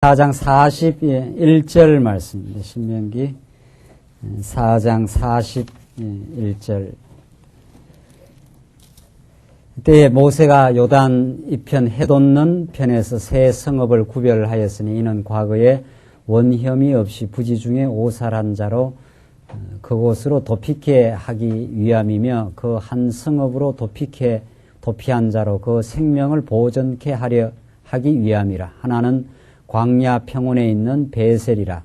4장 41절 말씀입니다. 신명기 4장 41절. 그때 모세가 요단 이편 해돋는 편에서 세 성읍을 구별하였으니 이는 과거에 원혐의 없이 부지 중에 오살한 자로 그곳으로 도피케 하기 위함이며 그 한 성읍으로 도피한 자로 그 생명을 보존케 하려 하기 위함이라. 하나는 광야 평원에 있는 베셀이라.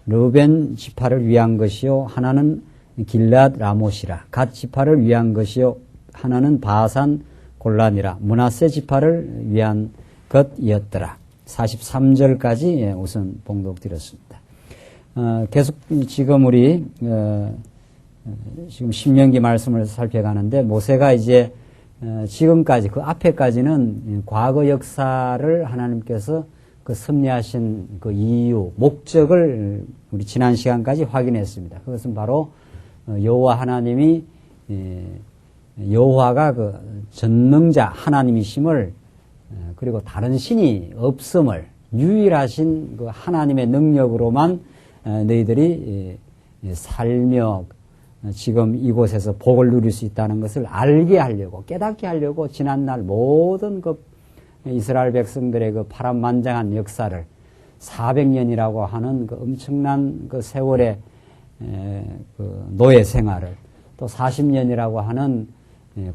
르벤 지파를 위한 것이요 하나는 길랏 라못이라. 갓 지파를 위한 것이요 하나는 바산 골란이라. 므낫세 지파를 위한 것이었더라. 43절까지 우선 봉독드렸습니다. 계속 지금 우리 지금 신명기 말씀을 살펴가는데 모세가 이제 지금까지 그 앞에까지는 과거 역사를 하나님께서 그 섭리하신 그 이유, 목적을 우리 지난 시간까지 확인했습니다. 그것은 바로 여호와 하나님이 여호와가 그 전능자 하나님이심을 그리고 다른 신이 없음을 유일하신 그 하나님의 능력으로만 너희들이 살며 지금 이곳에서 복을 누릴 수 있다는 것을 알게 하려고 깨닫게 하려고 지난날 모든 그 이스라엘 백성들의 그 파란만장한 역사를 400년이라고 하는 그 엄청난 그 세월의 그 노예 생활을 또 40년이라고 하는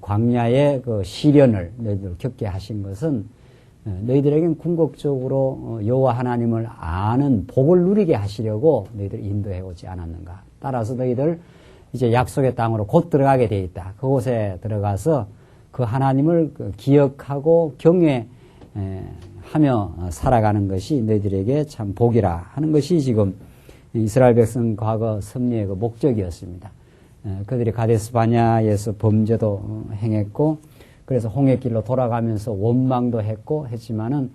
광야의 그 시련을 너희들 겪게 하신 것은 너희들에겐 궁극적으로 여호와 하나님을 아는 복을 누리게 하시려고 너희들 인도해 오지 않았는가. 따라서 너희들 이제 약속의 땅으로 곧 들어가게 돼 있다. 그곳에 들어가서 그 하나님을 기억하고 경외하며 살아가는 것이 너희들에게 참 복이라 하는 것이 지금 이스라엘 백성 과거 섭리의 그 목적이었습니다. 그들이 가데스 바냐에서 범죄도 행했고 그래서 홍해길로 돌아가면서 원망도 했고 했지만은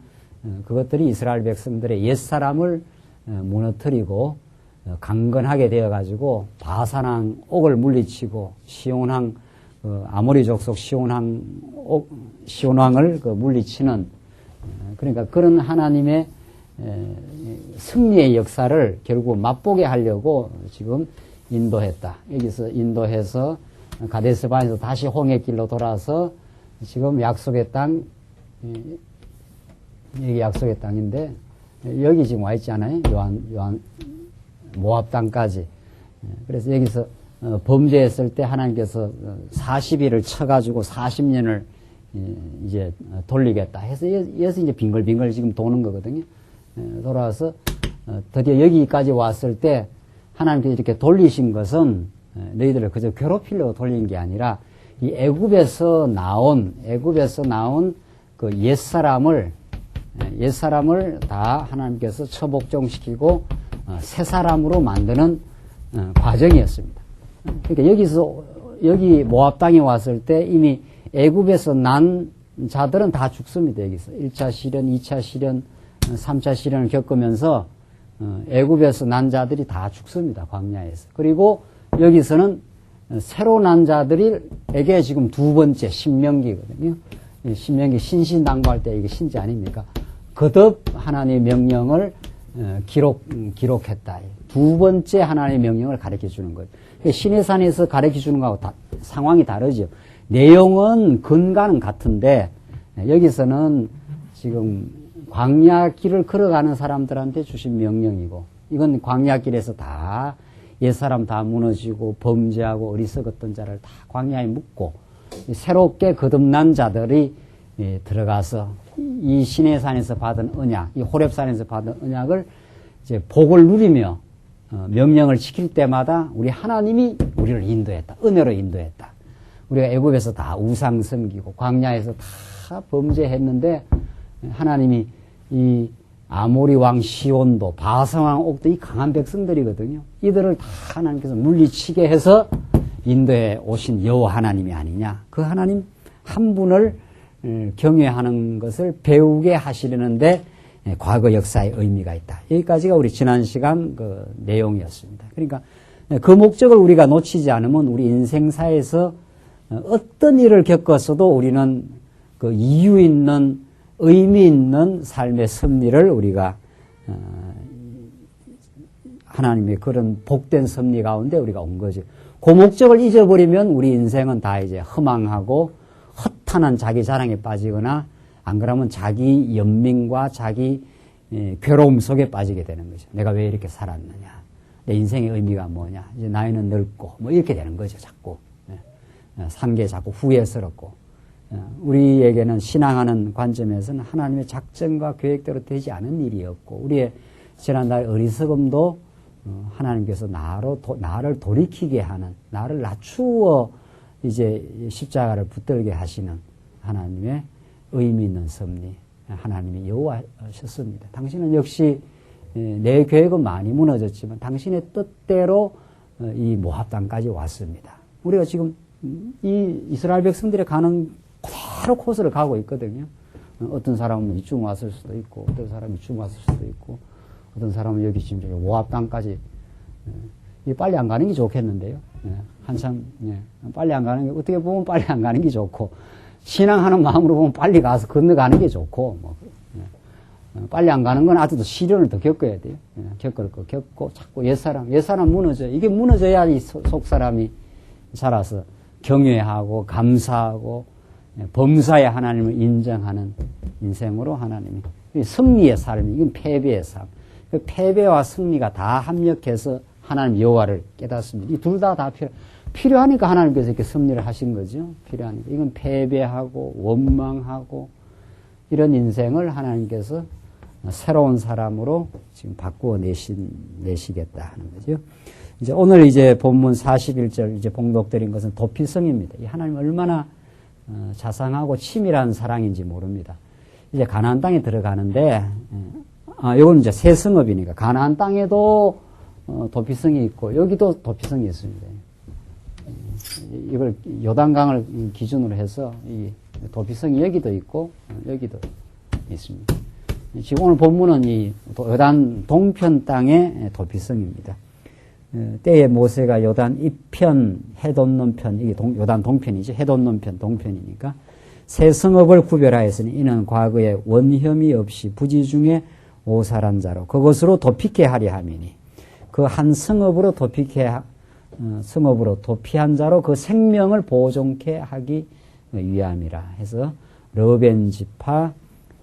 그것들이 이스라엘 백성들의 옛사람을 무너뜨리고 강건하게 되어가지고 바산왕 옥을 물리치고 시온왕 아모리 족속 시온왕을 물리치는 그러니까 그런 하나님의 승리의 역사를 결국 맛보게 하려고 지금 인도했다. 여기서 인도해서 가데스바에서 다시 홍해길로 돌아서 지금 약속의 땅, 여기 약속의 땅인데 여기 지금 와 있지 않아요? 요한 모압 땅까지. 그래서 여기서 범죄했을 때 하나님께서 40일을 쳐가지고 40년을 이제 돌리겠다 해서 여기서 이제 빙글빙글 지금 도는 거거든요. 돌아와서 드디어 여기까지 왔을 때 하나님께서 이렇게 돌리신 것은 너희들을 그저 괴롭히려고 돌린 게 아니라 이 애굽에서 나온 그 옛사람을 다 하나님께서 처복종시키고 새 사람으로 만드는 과정이었습니다. 그러니까 여기 모압 땅에 왔을 때 이미 애굽에서 난 자들은 다 죽습니다. 여기서 1차 시련, 2차 시련, 3차 시련을 겪으면서 애굽에서 난 자들이 다 죽습니다. 광야에서. 그리고 여기서는 새로 난 자들에게 지금 두 번째 신명기거든요. 신명기 신신당부할 때 이게 신지 아닙니까? 거듭 하나님의 명령을 기록했다. 두 번째 하나님의 명령을 가르쳐 주는 거예요. 시내산에서 가르쳐 주는 거하고 상황이 다르죠. 내용은 근간은 같은데 여기서는 지금 광야길을 걸어가는 사람들한테 주신 명령이고 이건 광야길에서 다 옛사람 다 무너지고 범죄하고 어리석었던 자를 다 광야에 묻고 새롭게 거듭난 자들이 들어가서 이 시내산에서 받은 언약, 이 호렙산에서 받은 언약을 이제 복을 누리며 명령을 지킬 때마다 우리 하나님이 우리를 인도했다. 은혜로 인도했다. 우리가 애굽에서 다 우상 섬기고 광야에서 다 범죄했는데 하나님이 이 아모리 왕 시온도 바산 왕 옥도 이 강한 백성들이거든요. 이들을 다 하나님께서 물리치게 해서 인도해 오신 여호와 하나님이 아니냐. 그 하나님 한 분을 경외하는 것을 배우게 하시려는데 과거 역사의 의미가 있다. 여기까지가 우리 지난 시간 그 내용이었습니다. 그러니까 그 목적을 우리가 놓치지 않으면 우리 인생사에서 어떤 일을 겪었어도 우리는 그 이유 있는 의미 있는 삶의 섭리를 우리가 하나님의 그런 복된 섭리 가운데 우리가 온 거죠. 그 목적을 잊어버리면 우리 인생은 다 이제 허망하고 허탄한 자기 자랑에 빠지거나 안 그러면 자기 연민과 자기 괴로움 속에 빠지게 되는 거죠. 내가 왜 이렇게 살았느냐. 내 인생의 의미가 뭐냐. 이제 나이는 늙고 뭐 이렇게 되는 거죠. 자꾸. 산 게 자꾸 후회스럽고. 우리에게는 신앙하는 관점에서는 하나님의 작정과 계획대로 되지 않은 일이 없고 우리의 지난날 어리석음도 하나님께서 나를 돌이키게 하는, 나를 낮추어 이제 십자가를 붙들게 하시는 하나님의 의미 있는 섭리, 하나님이 여호와셨습니다. 당신은 역시 내 계획은 많이 무너졌지만 당신의 뜻대로 이 모압 땅까지 왔습니다. 우리가 지금 이 이스라엘 백성들이 가는 그대로 코스를 가고 있거든요. 어떤 사람은 이쪽 왔을 수도 있고, 어떤 사람은 이쪽 왔을 수도 있고, 어떤 사람은 여기 지금 모압 땅까지. 빨리 안 가는 게 좋겠는데요. 한참 빨리 안 가는 게 어떻게 보면 빨리 안 가는 게 좋고, 신앙하는 마음으로 보면 빨리 가서 건너가는 게 좋고, 빨리 안 가는 건 아주 더 시련을 더 겪어야 돼요. 겪을 거 겪고 자꾸 옛사람 무너져. 이게 무너져야 이 속사람이 살아서 경외하고 감사하고 범사의 하나님을 인정하는 인생으로 하나님이 승리의 삶이 이건 패배의 삶. 그 패배와 승리가 다 합력해서 하나님 여호와를 깨닫습니다. 이 둘 다 필요하니까 하나님께서 이렇게 섭리를 하신 거죠. 필요하니까. 이건 패배하고 원망하고 이런 인생을 하나님께서 새로운 사람으로 지금 바꾸어 내시겠다 하는 거죠. 이제 오늘 이제 본문 41절 이제 봉독드린 것은 도피성입니다. 이 하나님 얼마나 자상하고 치밀한 사랑인지 모릅니다. 이제 가나안 땅에 들어가는데, 이건 이제 새 성읍이니까 가나안 땅에도 도피성이 있고 여기도 도피성이 있습니다. 이걸 요단강을 기준으로 해서 이 도피성이 여기도 있고 여기도 있습니다. 지금 오늘 본문은 이 요단 동편 땅의 도피성입니다. 때에 모세가 요단 이편 해돋는 편, 이게 요단 동편이죠. 해돋는 편, 동편이니까 새 성읍을 구별하였으니 이는 과거에 원혐의 없이 부지 중에 오살한 자로 그것으로 도피케 하려 함이니 그 한 성읍으로 성읍으로 도피한 자로 그 생명을 보존케 하기 위함이라 해서 르벤 지파,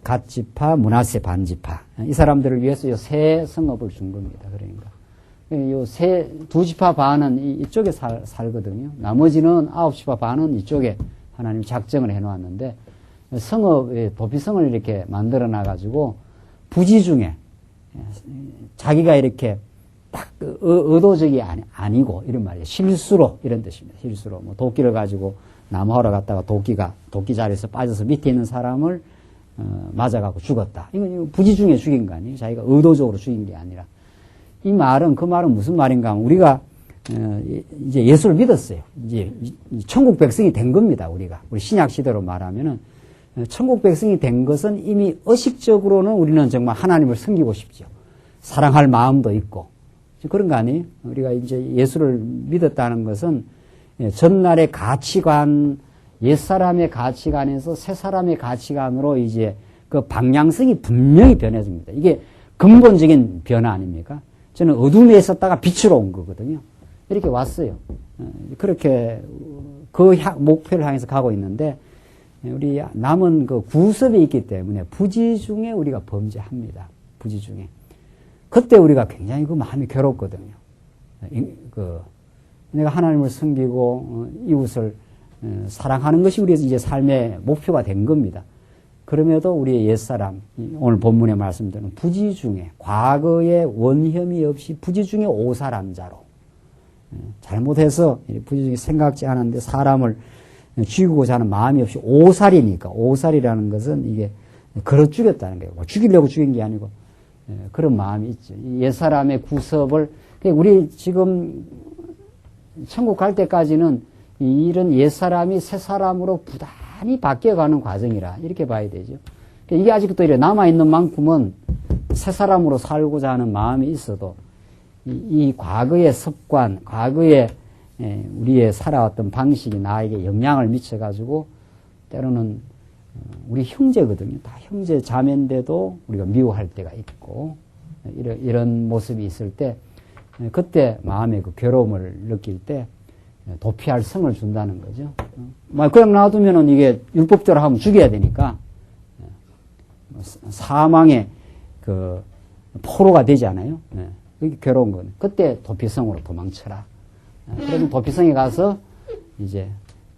갓 지파, 므낫세 반 지파 이 사람들을 위해서 이 새 성읍을 준 겁니다. 그러니까 요 두 지파 반은 이쪽에 살거든요. 나머지는 9지파 반은 이쪽에 하나님이 작정을 해놓았는데 성읍, 도피성을 이렇게 만들어 놔가지고 부지 중에 자기가 이렇게 딱 의도적이 아니고 이런 말이에요. 실수로 이런 뜻입니다. 실수로 뭐 도끼를 가지고 나무하러 갔다가 도끼 자리에서 빠져서 밑에 있는 사람을 맞아갖고 죽었다. 이건 부지 중에 죽인 거 아니에요. 자기가 의도적으로 죽인 게 아니라. 그 말은 무슨 말인가 하면 우리가 이제 예수를 믿었어요. 이제 천국 백성이 된 겁니다. 우리 신약 시대로 말하면은 천국 백성이 된 것은 이미 의식적으로는 우리는 정말 하나님을 섬기고 싶죠. 사랑할 마음도 있고 그런 거 아니에요? 우리가 이제 예수를 믿었다는 것은 전날의 가치관, 옛사람의 가치관에서 새사람의 가치관으로 이제 그 방향성이 분명히 변해집니다. 이게 근본적인 변화 아닙니까? 저는 어둠에 있었다가 빛으로 온 거거든요. 이렇게 왔어요. 그렇게 그 목표를 향해서 가고 있는데 우리 남은 그 구습이 있기 때문에 부지 중에 우리가 범죄합니다. 부지 중에. 그때 우리가 굉장히 그 마음이 괴롭거든요. 내가 하나님을 섬기고 이웃을 사랑하는 것이 우리의 이제 삶의 목표가 된 겁니다. 그럼에도 우리의 옛사람, 오늘 본문에 말씀드린 부지 중에 과거에 원혐의 없이 부지 중에 오살한 자로 잘못해서 부지 중에 생각지 않았는데 사람을 죽이고자 하는 마음이 없이 오살이니까 오살이라는 것은 이게 걸어 죽였다는 거예요. 죽이려고 죽인 게 아니고 그런 마음이 있죠. 옛사람의 구섭을 우리 지금 천국 갈 때까지는 이런 옛사람이 새사람으로 부단히 바뀌어가는 과정이라 이렇게 봐야 되죠. 이게 아직도 이래 남아있는 만큼은 새사람으로 살고자 하는 마음이 있어도 이 과거의 습관, 과거의 우리의 살아왔던 방식이 나에게 영향을 미쳐가지고 때로는 우리 형제거든요. 다 형제 자매인데도 우리가 미워할 때가 있고 이런 모습이 있을 때 그때 마음의 그 괴로움을 느낄 때 도피할 성을 준다는 거죠. 그냥 놔두면은 이게 율법대로 하면 죽여야 되니까 사망의 그 포로가 되지 않아요. 그게 괴로운 거는. 그때 도피성으로 도망쳐라. 그러면 도피성에 가서 이제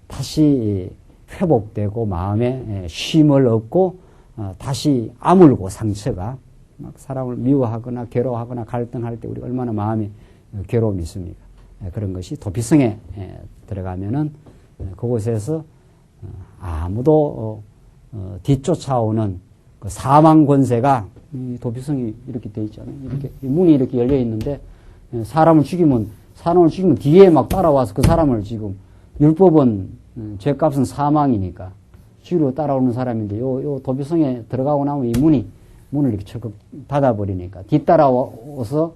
다시 회복되고 마음에 쉼을 얻고 다시 아물고 상처가 막 사람을 미워하거나 괴로워하거나 갈등할 때 우리 얼마나 마음에 괴로움이 있습니까? 그런 것이 도피성에 들어가면은 그곳에서 아무도 뒤쫓아오는 그 사망 권세가 도피성이 이렇게 돼 있잖아요. 이렇게 문이 이렇게 열려 있는데 사람을 죽이면 뒤에 막 따라와서 그 사람을 지금 율법은 죄값은 사망이니까 죽이러 따라오는 사람인데 요 도피성에 들어가고 나면 이 문을 이렇게 철컥 닫아버리니까 뒤따라와서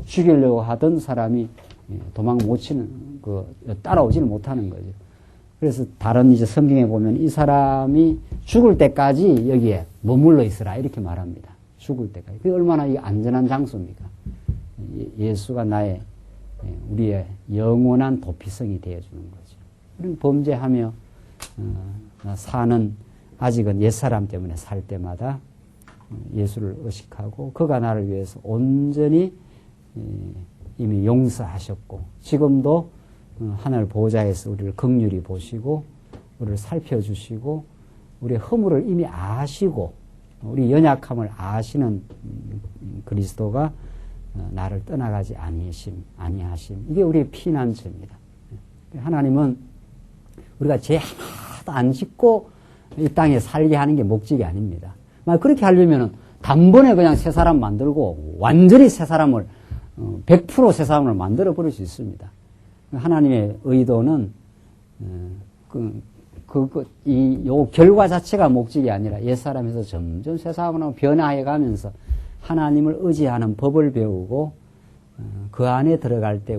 죽이려고 하던 사람이 도망 못 치는 따라오지는 못하는 거죠. 그래서 다른 이제 성경에 보면 이 사람이 죽을 때까지 여기에 머물러 있으라 이렇게 말합니다. 죽을 때까지. 그게 얼마나 이 안전한 장소입니까? 예수가 우리의 영원한 도피성이 되어주는 거죠. 우리는 범죄하며 사는 아직은 옛사람 때문에 살 때마다 예수를 의식하고 그가 나를 위해서 온전히 이미 용서하셨고 지금도 하늘 보좌에서 우리를 긍휼히 보시고 우리를 살펴주시고 우리의 허물을 이미 아시고 우리 연약함을 아시는 그리스도가 나를 떠나가지 아니하심. 이게 우리의 피난처입니다. 하나님은 우리가 죄 하나도 안 짓고 이 땅에 살게 하는 게 목적이 아닙니다. 그렇게 하려면은 단번에 그냥 새 사람 만들고 완전히 새 사람을 100% 새 사람을 만들어 버릴 수 있습니다. 하나님의 의도는 요 결과 자체가 목적이 아니라 옛사람에서 점점 새 사람으로 변화해 가면서 하나님을 의지하는 법을 배우고 그 안에 들어갈 때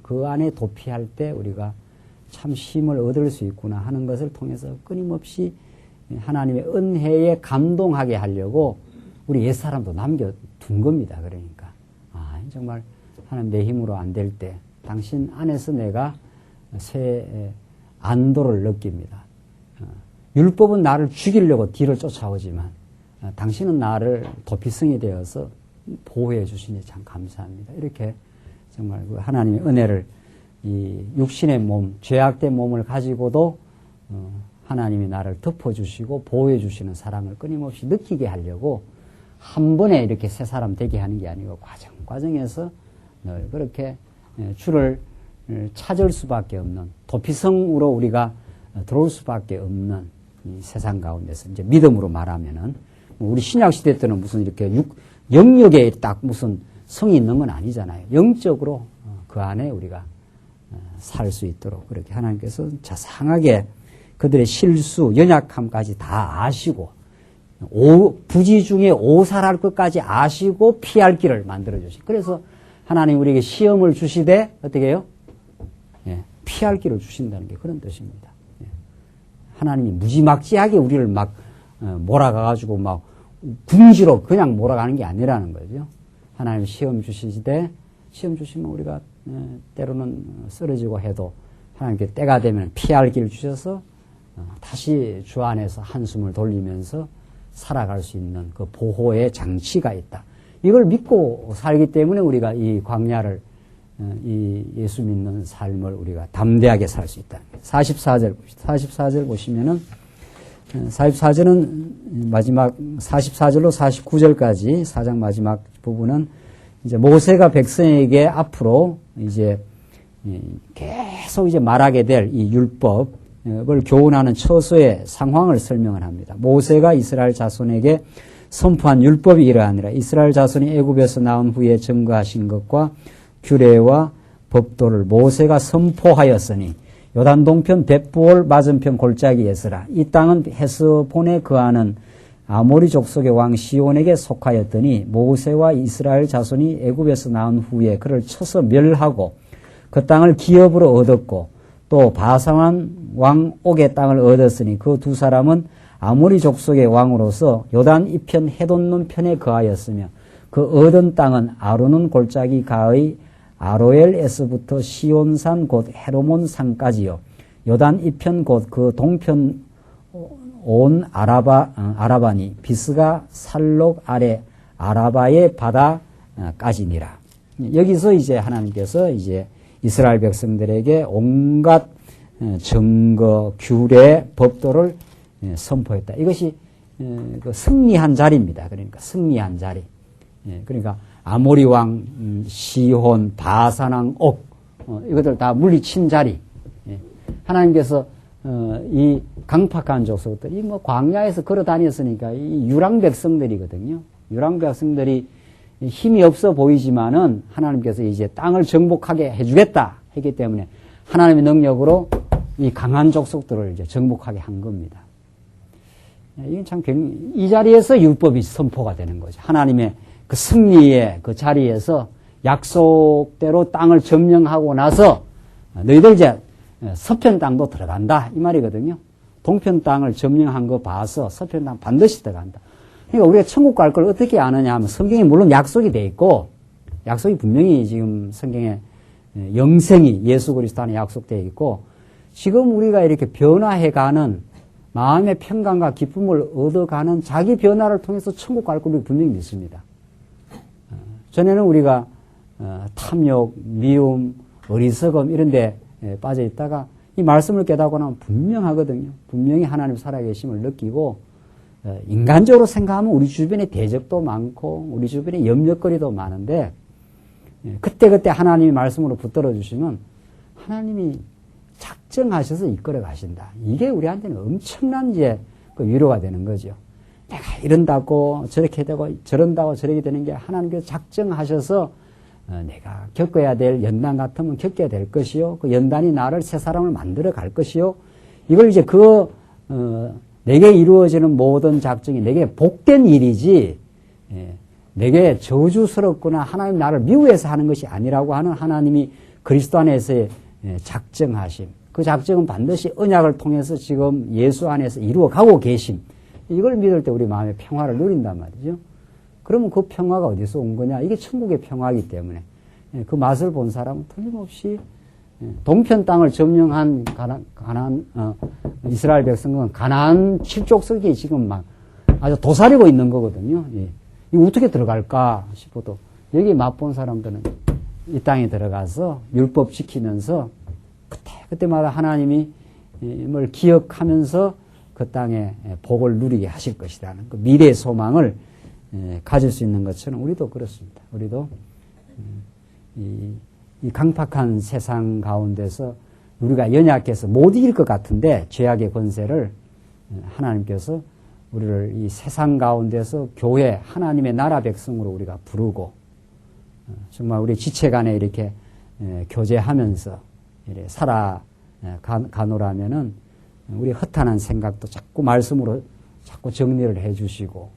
그 안에 도피할 때 우리가 참 힘을 얻을 수 있구나 하는 것을 통해서 끊임없이 하나님의 은혜에 감동하게 하려고 우리 옛사람도 남겨둔 겁니다. 그러니까 정말 하나님 내 힘으로 안 될 때 당신 안에서 내가 새 안도를 느낍니다. 율법은 나를 죽이려고 뒤를 쫓아오지만 당신은 나를 도피성이 되어서 보호해 주시니 참 감사합니다. 이렇게 정말 그 하나님의 은혜를 이 육신의 몸, 죄악된 몸을 가지고도 하나님이 나를 덮어주시고 보호해 주시는 사랑을 끊임없이 느끼게 하려고 한 번에 이렇게 새 사람 되게 하는 게 아니고 과정에서 늘 그렇게 주를 찾을 수밖에 없는 도피성으로 우리가 들어올 수밖에 없는 이 세상 가운데서 이제 믿음으로 말하면은 우리 신약 시대 때는 무슨 이렇게 영역에 딱 무슨 성이 있는 건 아니잖아요. 영적으로 그 안에 우리가 살 수 있도록 그렇게 하나님께서 자상하게 그들의 실수, 연약함까지 다 아시고 부지 중에 오살할 것까지 아시고 피할 길을 만들어 주시. 그래서 하나님 우리에게 시험을 주시되 어떻게 해요? 피할 길을 주신다는 게 그런 뜻입니다. 하나님이 무지막지하게 우리를 막 몰아가가지고 막 궁지로 그냥 몰아가는 게 아니라는 거죠. 하나님 시험 주시되 시험 주시면 우리가 때로는 쓰러지고 해도 하나님께 때가 되면 피할 길을 주셔서 다시 주 안에서 한숨을 돌리면서 살아갈 수 있는 그 보호의 장치가 있다. 이걸 믿고 살기 때문에 우리가 이 광야를 이 예수 믿는 삶을 우리가 담대하게 살 수 있다. 44절 보시면은 44절은 마지막 44절로 49절까지 4장 마지막 부분은 이제 모세가 백성에게 앞으로 이제 계속 이제 말하게 될 이 율법을 교훈하는 처소의 상황을 설명을 합니다. 모세가 이스라엘 자손에게 선포한 율법이 이러하니라. 이스라엘 자손이 애굽에서 나온 후에 증거하신 것과 규례와 법도를 모세가 선포하였으니 요단 동편 벳부올 맞은편 골짜기에서라. 이 땅은 헤스본에 거하는 아모리 족속의 왕 시온에게 속하였더니 모세와 이스라엘 자손이 애굽에서 나온 후에 그를 쳐서 멸하고 그 땅을 기업으로 얻었고 또 바산왕 왕 옥의 땅을 얻었으니 그 두 사람은 아모리 족속의 왕으로서 요단 이편 해돈론 편에 거하였으며 그 얻은 땅은 아르논 골짜기 가의 아로엘에서부터 시온산 곧 헤르몬 산까지요. 요단 이편 곧 그 동편 온 아라바니 비스가 살록 아래 아라바의 바다까지니라. 여기서 이제 하나님께서 이제 이스라엘 백성들에게 온갖 증거, 규례, 법도를 선포했다. 이것이 그 승리한 자리입니다. 그러니까 승리한 자리. 그러니까 아모리 왕, 시혼, 바산 왕, 옥 이것들 다 물리친 자리. 하나님께서 이 강팍한 족속들이 뭐 광야에서 걸어 다녔으니까 이 유랑 백성들이거든요. 유랑 백성들이 힘이 없어 보이지만은 하나님께서 이제 땅을 정복하게 해주겠다 했기 때문에 하나님의 능력으로 이 강한 족속들을 이제 정복하게 한 겁니다. 이건 참 이 자리에서 율법이 선포가 되는 거죠. 하나님의 그 승리의 그 자리에서 약속대로 땅을 점령하고 나서 너희들 이제 서편 땅도 들어간다 이 말이거든요. 동편 땅을 점령한 거 봐서 서편 땅 반드시 들어간다. 그러니까 우리가 천국 갈 걸 어떻게 아느냐 하면 성경에 물론 약속이 돼 있고 약속이 분명히 지금 성경에 영생이 예수 그리스도 안에 약속되어 있고 지금 우리가 이렇게 변화해가는 마음의 평강과 기쁨을 얻어가는 자기 변화를 통해서 천국 갈 걸 분명히 믿습니다. 전에는 우리가 탐욕, 미움, 어리석음 이런 데 빠져 있다가 이 말씀을 깨닫고 나면 분명하거든요. 분명히 하나님 살아계심을 느끼고 인간적으로 생각하면 우리 주변에 대적도 많고 우리 주변에 염려거리도 많은데 그때그때 하나님이 말씀으로 붙들어 주시면 하나님이 작정하셔서 이끌어 가신다. 이게 우리한테는 엄청난 이제 그 위로가 되는 거죠. 내가 이런다고 저렇게 되고 저런다고 저렇게 되는 게 하나님께서 작정하셔서 내가 겪어야 될 연단 같으면 겪어야 될 것이요. 그 연단이 나를 새 사람을 만들어 갈 것이요. 이걸 이제 내게 이루어지는 모든 작정이 내게 복된 일이지 내게 저주스럽거나 하나님 나를 미워해서 하는 것이 아니라고 하는 하나님이 그리스도 안에서의 작정하심. 그 작정은 반드시 언약을 통해서 지금 예수 안에서 이루어가고 계심. 이걸 믿을 때 우리 마음의 평화를 누린단 말이죠. 그러면 그 평화가 어디서 온 거냐? 이게 천국의 평화이기 때문에 그 맛을 본 사람은 틀림없이 동편 땅을 점령한 이스라엘 백성은 가나안 7족속이 지금 막 아주 도사리고 있는 거거든요. 이거 어떻게 들어갈까 싶어도 여기 맛본 사람들은 이 땅에 들어가서 율법 지키면서 그때마다 하나님이 뭘 기억하면서 그 땅에 복을 누리게 하실 것이라는 그 미래의 소망을 가질 수 있는 것처럼 우리도 그렇습니다. 우리도 이 강팍한 세상 가운데서 우리가 연약해서 못 이길 것 같은데 죄악의 권세를 하나님께서 우리를 이 세상 가운데서 교회 하나님의 나라 백성으로 우리가 부르고 정말 우리 지체 간에 이렇게 교제하면서 이렇게 살아가노라면은 우리 허탄한 생각도 자꾸 말씀으로 자꾸 정리를 해 주시고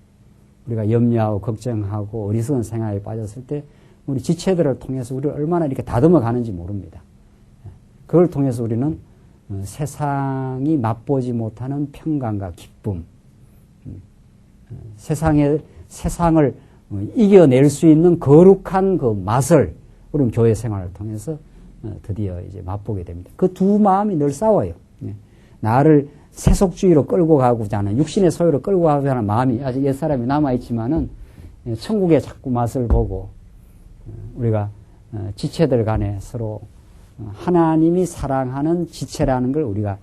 우리가 염려하고 걱정하고 어리석은 생각에 빠졌을 때 우리 지체들을 통해서 우리를 얼마나 이렇게 다듬어 가는지 모릅니다. 그걸 통해서 우리는 세상이 맛보지 못하는 평강과 기쁨, 세상을 이겨낼 수 있는 거룩한 그 맛을 우리는 교회 생활을 통해서 드디어 이제 맛보게 됩니다. 그 두 마음이 늘 싸워요. 나를 세속주의로 끌고 가고자 하는 육신의 소유로 끌고 가고자 하는 마음이 아직 옛사람이 남아있지만은 천국의 자꾸 맛을 보고 우리가 지체들 간에 서로 하나님이 사랑하는 지체라는 걸 우리가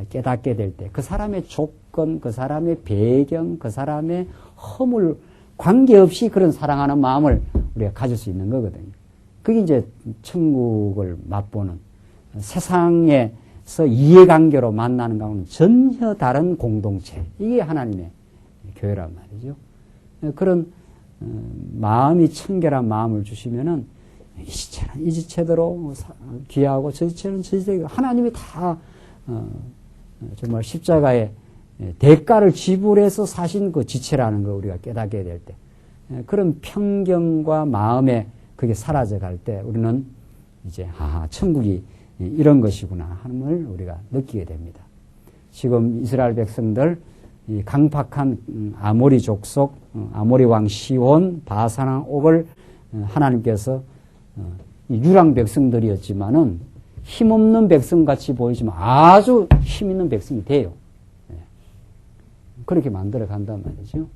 깨닫게 될 때 그 사람의 조건, 그 사람의 배경, 그 사람의 허물 관계없이 그런 사랑하는 마음을 우리가 가질 수 있는 거거든요. 그게 이제 천국을 맛보는 세상에서 이해관계로 만나는 것과는 전혀 다른 공동체. 이게 하나님의 교회란 말이죠. 그런 마음이 청결한 마음을 주시면은 이 지체는 이 지체대로 귀하고 저 지체는 저 지체대로 하나님이 다 정말 십자가에 대가를 지불해서 사신 그 지체라는 걸 우리가 깨닫게 될 때 그런 편견과 마음에 그게 사라져 갈 때 우리는 이제 천국이 이런 것이구나 하는 걸 우리가 느끼게 됩니다. 지금 이스라엘 백성들 이 강팍한 아모리 족속, 아모리 왕 시온, 바산왕 옥을 하나님께서 유랑 백성들이었지만은 힘없는 백성같이 보이지만 아주 힘있는 백성이 돼요. 그렇게 만들어 간단 말이죠.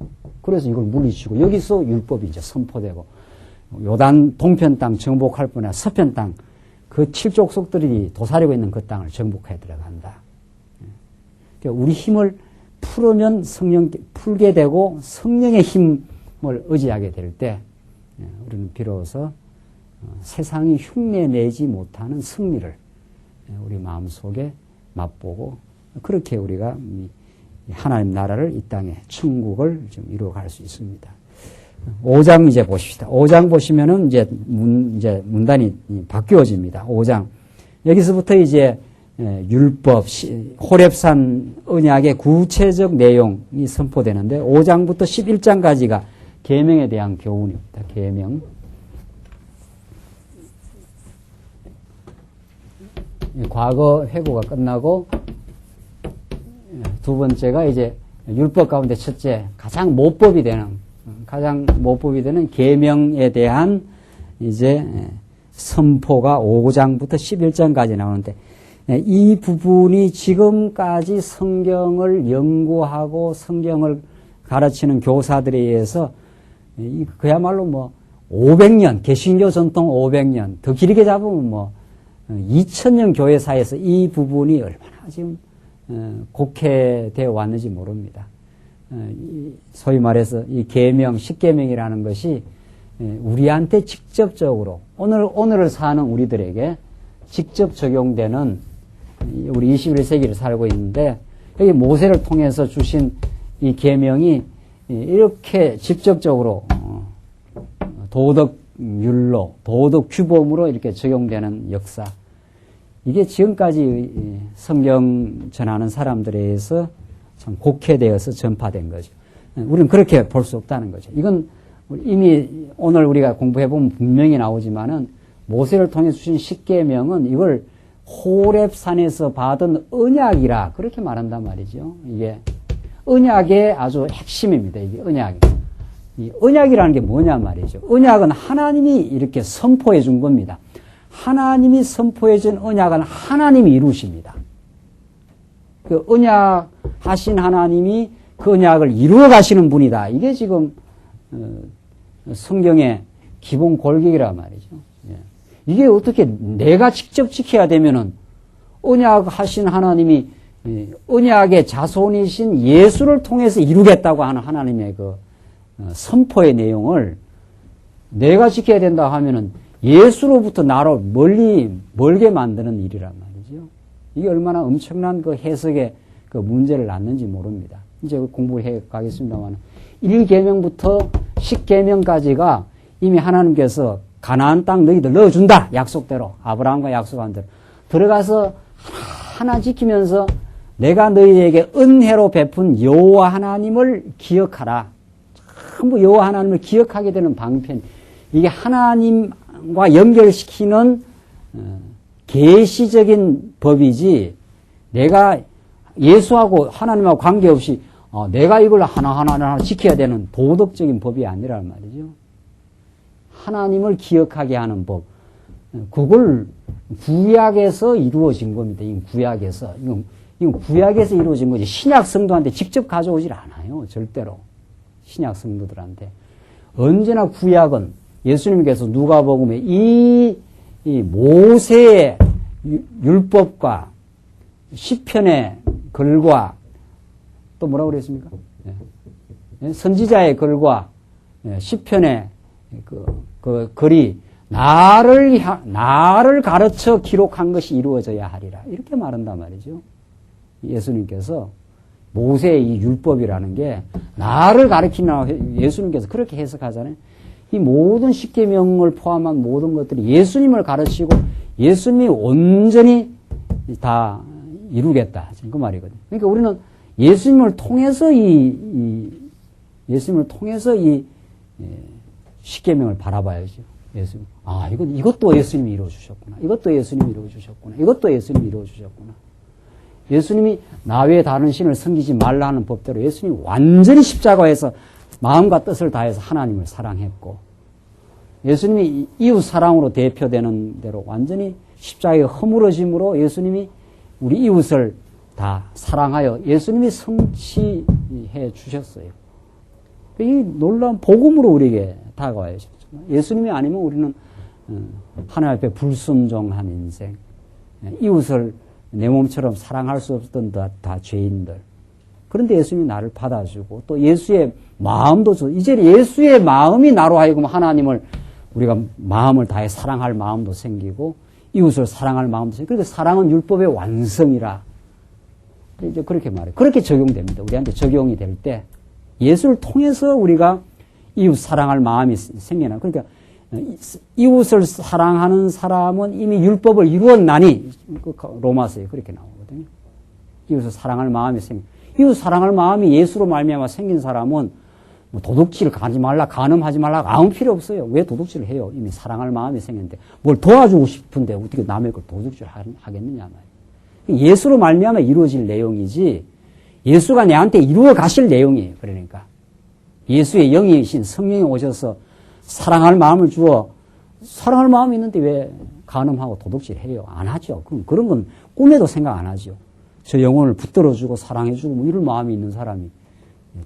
그래서 이걸 물리치고 여기서 율법이 이제 선포되고 요단 동편 땅 정복할 뿐 아니라 서편 땅 그 7족속들이 도사리고 있는 그 땅을 정복해 들어간다. 그러니까 우리 힘을 풀으면 성령 풀게 되고 성령의 힘을 의지하게 될 때 우리는 비로소 세상이 흉내내지 못하는 승리를 우리 마음속에 맛보고 그렇게 우리가 하나님 나라를 이 땅에 천국을 좀 이루어갈 수 있습니다. 5장 이제 보십시다. 5장 보시면은 이제 문단이 바뀌어집니다. 5장. 여기서부터 이제 율법, 호렙산 언약의 구체적 내용이 선포되는데 5장부터 11장까지가 계명에 대한 교훈입니다. 계명. 과거 회고가 끝나고 두 번째가 이제 율법 가운데 첫째 가장 모법이 되는 계명에 대한 이제 선포가 5장부터 11장까지 나오는데 이 부분이 지금까지 성경을 연구하고 성경을 가르치는 교사들에 의해서 그야말로 뭐 500년, 개신교 전통 500년, 더 길게 잡으면 2000년 교회사에서 이 부분이 얼마나 지금 곡해되어 왔는지 모릅니다. 소위 말해서 이 계명, 십계명이라는 것이 우리한테 직접적으로 오늘을 사는 우리들에게 직접 적용되는 우리 21세기를 살고 있는데 여기 모세를 통해서 주신 이 계명이 이렇게 직접적으로 도덕 율로, 도덕 규범으로 이렇게 적용되는 역사. 이게 지금까지 성경 전하는 사람들에 의해서 참 곡해되어서 전파된 거죠. 우리는 그렇게 볼 수 없다는 거죠. 이건 이미 오늘 우리가 공부해보면 분명히 나오지만은 모세를 통해 주신 십계명은 이걸 호렙산에서 받은 언약이라 그렇게 말한단 말이죠. 이게 언약의 아주 핵심입니다. 이게 언약. 이 언약이라는 게 뭐냐 말이죠. 언약은 하나님이 이렇게 선포해 준 겁니다. 하나님이 선포해 준 언약은 하나님이 이루십니다. 그 언약 하신 하나님이 그 언약을 이루어 가시는 분이다. 이게 지금 성경의 기본 골격이라 말이죠. 이게 어떻게 내가 직접 지켜야 되면은 언약 하신 하나님이 언약의 자손이신 예수를 통해서 이루겠다고 하는 하나님의 그 선포의 내용을 내가 지켜야 된다 하면은 예수로부터 나를 멀게 만드는 일이란 말이죠. 이게 얼마나 엄청난 그 해석의 그 문제를 낳는지 모릅니다. 이제 공부해 가겠습니다만 1계명부터 10계명까지가 이미 하나님께서 가나안 땅 너희들 넣어준다. 약속대로. 아브라함과 약속한 대로. 들어가서 하나 지키면서 내가 너희에게 은혜로 베푼 여호와 하나님을 기억하라. 전부 여호와 하나님을 기억하게 되는 방편. 이게 하나님과 연결시키는 계시적인 법이지 내가 예수하고 하나님하고 관계없이 내가 이걸 하나하나 지켜야 되는 도덕적인 법이 아니란 말이죠. 하나님을 기억하게 하는 법. 그걸 구약에서 이루어진 겁니다. 이건 구약에서. 이건 구약에서 이루어진 거지. 신약 성도한테 직접 가져오질 않아요. 절대로. 신약 성도들한테. 언제나 구약은 예수님께서 누가복음에 이 모세의 율법과 시편의 글과 또 뭐라고 그랬습니까? 선지자의 글과 시편의 그 글이 나를 가르쳐 기록한 것이 이루어져야 하리라. 이렇게 말한단 말이죠. 예수님께서 모세의 이 율법이라는 게 나를 가르치나 예수님께서 그렇게 해석하잖아요. 이 모든 십계명을 포함한 모든 것들이 예수님을 가르치고 예수님이 온전히 다 이루겠다. 그 말이거든요. 그러니까 우리는 예수님을 통해서 예수님을 통해서 이 십계명을 바라봐야죠. 예수님. 이것도 예수님이 이루어 주셨구나. 이것도 예수님이 이루어 주셨구나. 이것도 예수님이 이루어 주셨구나. 예수님이 나 외에 다른 신을 섬기지 말라 하는 법대로 예수님이 완전히 십자가에서 마음과 뜻을 다해서 하나님을 사랑했고, 예수님이 이웃 사랑으로 대표되는 대로 완전히 십자가의 허물어짐으로 예수님이 우리 이웃을 다 사랑하여 예수님이 성취해 주셨어요. 이 놀라운 복음으로 우리에게 다가와요. 예수님이 아니면 우리는 하나님 앞에 불순종한 인생, 이웃을 내 몸처럼 사랑할 수 없었던 다 죄인들. 그런데 예수님이 나를 받아주고 또 예수의 마음도 줘. 이제 예수의 마음이 나로 하여금 하나님을 우리가 마음을 다해 사랑할 마음도 생기고 이웃을 사랑할 마음도 생기고, 그러니까 사랑은 율법의 완성이라. 이제 그렇게 말해요. 그렇게 적용됩니다. 우리한테 적용이 될 때 예수를 통해서 우리가 이웃 사랑할 마음이 생겨나. 그러니까 이웃을 사랑하는 사람은 이미 율법을 이루었나니, 로마서에 그렇게 나오거든요. 이웃을 사랑할 마음이 이웃 사랑할 마음이 예수로 말미암아 생긴 사람은 뭐 도둑질 가지 말라, 간음하지 말라 아무 필요 없어요. 왜 도둑질을 해요? 이미 사랑할 마음이 생겼는데 뭘 도와주고 싶은데 어떻게 남의 걸 도둑질 하겠느냐 말이에요. 예수로 말미암아 이루어질 내용이지 예수가 내한테 이루어 가실 내용이에요. 그러니까 예수의 영이신 성령이 오셔서 사랑할 마음을 주어, 사랑할 마음이 있는데 왜 간음하고 도둑질해요? 안 하죠. 그런 건 꿈에도 생각 안 하죠. 저 영혼을 붙들어주고 사랑해주고 뭐 이런 마음이 있는 사람이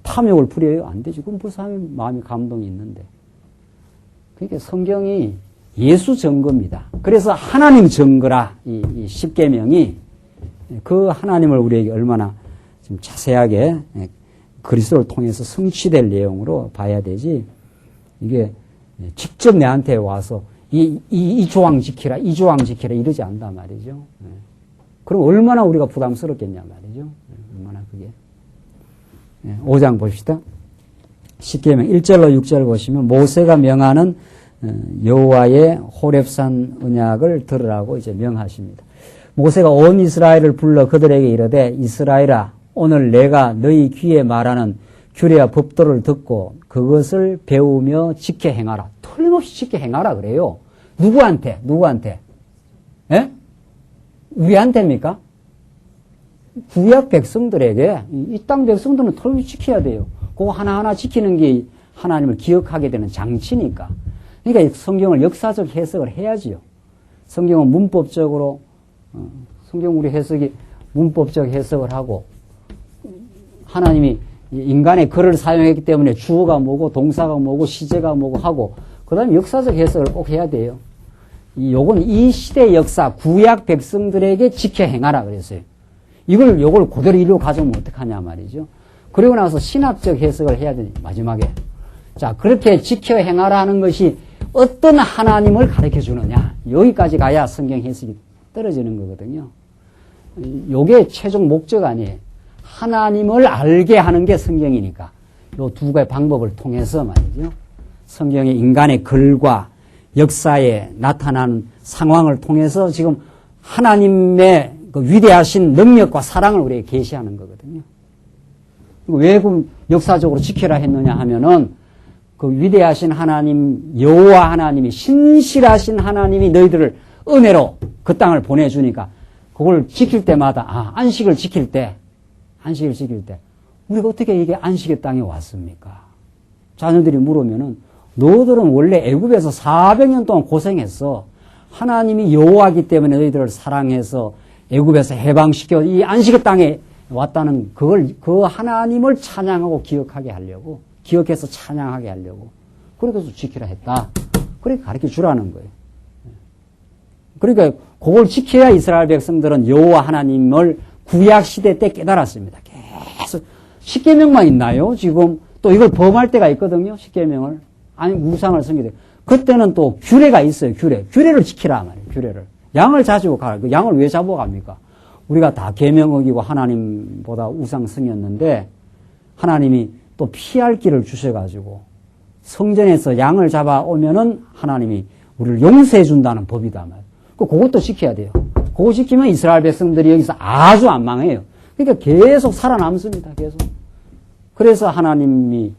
탐욕을 부려요? 안 되죠. 그럼 그 사람의 마음이 감동이 있는데. 그러니까 성경이 예수 증거입니다. 그래서 하나님 증거라, 이 십계명이 그 하나님을 우리에게 얼마나 좀 자세하게 그리스도를 통해서 성취될 내용으로 봐야 되지, 이게 직접 내한테 와서 이 조항 지키라, 이 조항 지키라 이러지 않단 말이죠. 그럼 얼마나 우리가 부담스럽겠냐 말이죠. 얼마나 그게. 5장 봅시다. 십계명 1절로 6절 보시면 모세가 명하는 여호와의 호렙산 언약을 들으라고 이제 명하십니다. 모세가 온 이스라엘을 불러 그들에게 이르되 이스라엘아, 오늘 내가 너희 귀에 말하는 규례와 법도를 듣고 그것을 배우며 지켜 행하라. 틀림없이 지켜 행하라 그래요. 누구한테? 예? 우리한테입니까? 구약 백성들에게, 이 땅 백성들은 틀림없이 지켜야 돼요. 그거 하나하나 지키는 게 하나님을 기억하게 되는 장치니까. 그러니까 성경을 역사적 해석을 해야지요. 성경은 문법적으로, 성경 우리 해석이 문법적 해석을 하고, 하나님이 인간의 글을 사용했기 때문에 주어가 뭐고 동사가 뭐고 시제가 뭐고 하고, 그 다음에 역사적 해석을 꼭 해야 돼요. 요건 이 시대 역사, 구약 백성들에게 지켜 행하라 그랬어요. 요걸 그대로 이루어 가져오면 어떡하냐 말이죠. 그리고 나서 신학적 해석을 해야 되니, 마지막에. 자, 그렇게 지켜 행하라 하는 것이 어떤 하나님을 가르쳐 주느냐. 여기까지 가야 성경 해석이 떨어지는 거거든요. 요게 최종 목적 아니에요. 하나님을 알게 하는 게 성경이니까. 요 두 가지 방법을 통해서 말이죠. 성경의 인간의 글과 역사에 나타나는 상황을 통해서 지금 하나님의 그 위대하신 능력과 사랑을 우리에게 계시하는 거거든요. 왜 그럼 역사적으로 지켜라 했느냐 하면은 그 위대하신 하나님, 여호와 하나님이, 신실하신 하나님이 너희들을 은혜로 그 땅을 보내주니까 그걸 지킬 때마다, 안식을 지킬 때 우리가 어떻게 이게 안식의 땅에 왔습니까? 자녀들이 물으면은 너희들은 원래 애굽에서 400년 동안 고생했어. 하나님이 여호와이기 때문에 너희들을 사랑해서 애굽에서 해방시켜 이 안식의 땅에 왔다는 그 하나님을 찬양하고 기억하게 하려고, 기억해서 찬양하게 하려고, 그래서 지키라 했다. 그렇게 가르쳐 주라는 거예요. 그러니까 그걸 지켜야 이스라엘 백성들은 여호와 하나님을 구약 시대 때 깨달았습니다. 계속 십계명만 있나요? 지금 또 이걸 범할 때가 있거든요. 십계명을, 아니 우상을 섬기되, 그때는 또 규례가 있어요. 규례를 지키라 말이에요. 규례를. 양을 자주 가라. 그 양을 왜 잡아갑니까? 우리가 다 계명 어기고 하나님보다 우상 승이었는데 하나님이 또 피할 길을 주셔가지고 성전에서 양을 잡아오면은 하나님이 우리를 용서해 준다는 법이다 말이에요. 그것도 지켜야 돼요. 그거 지키면 이스라엘 백성들이 여기서 아주 안 망해요. 그러니까 계속 살아남습니다. 계속. 그래서 하나님이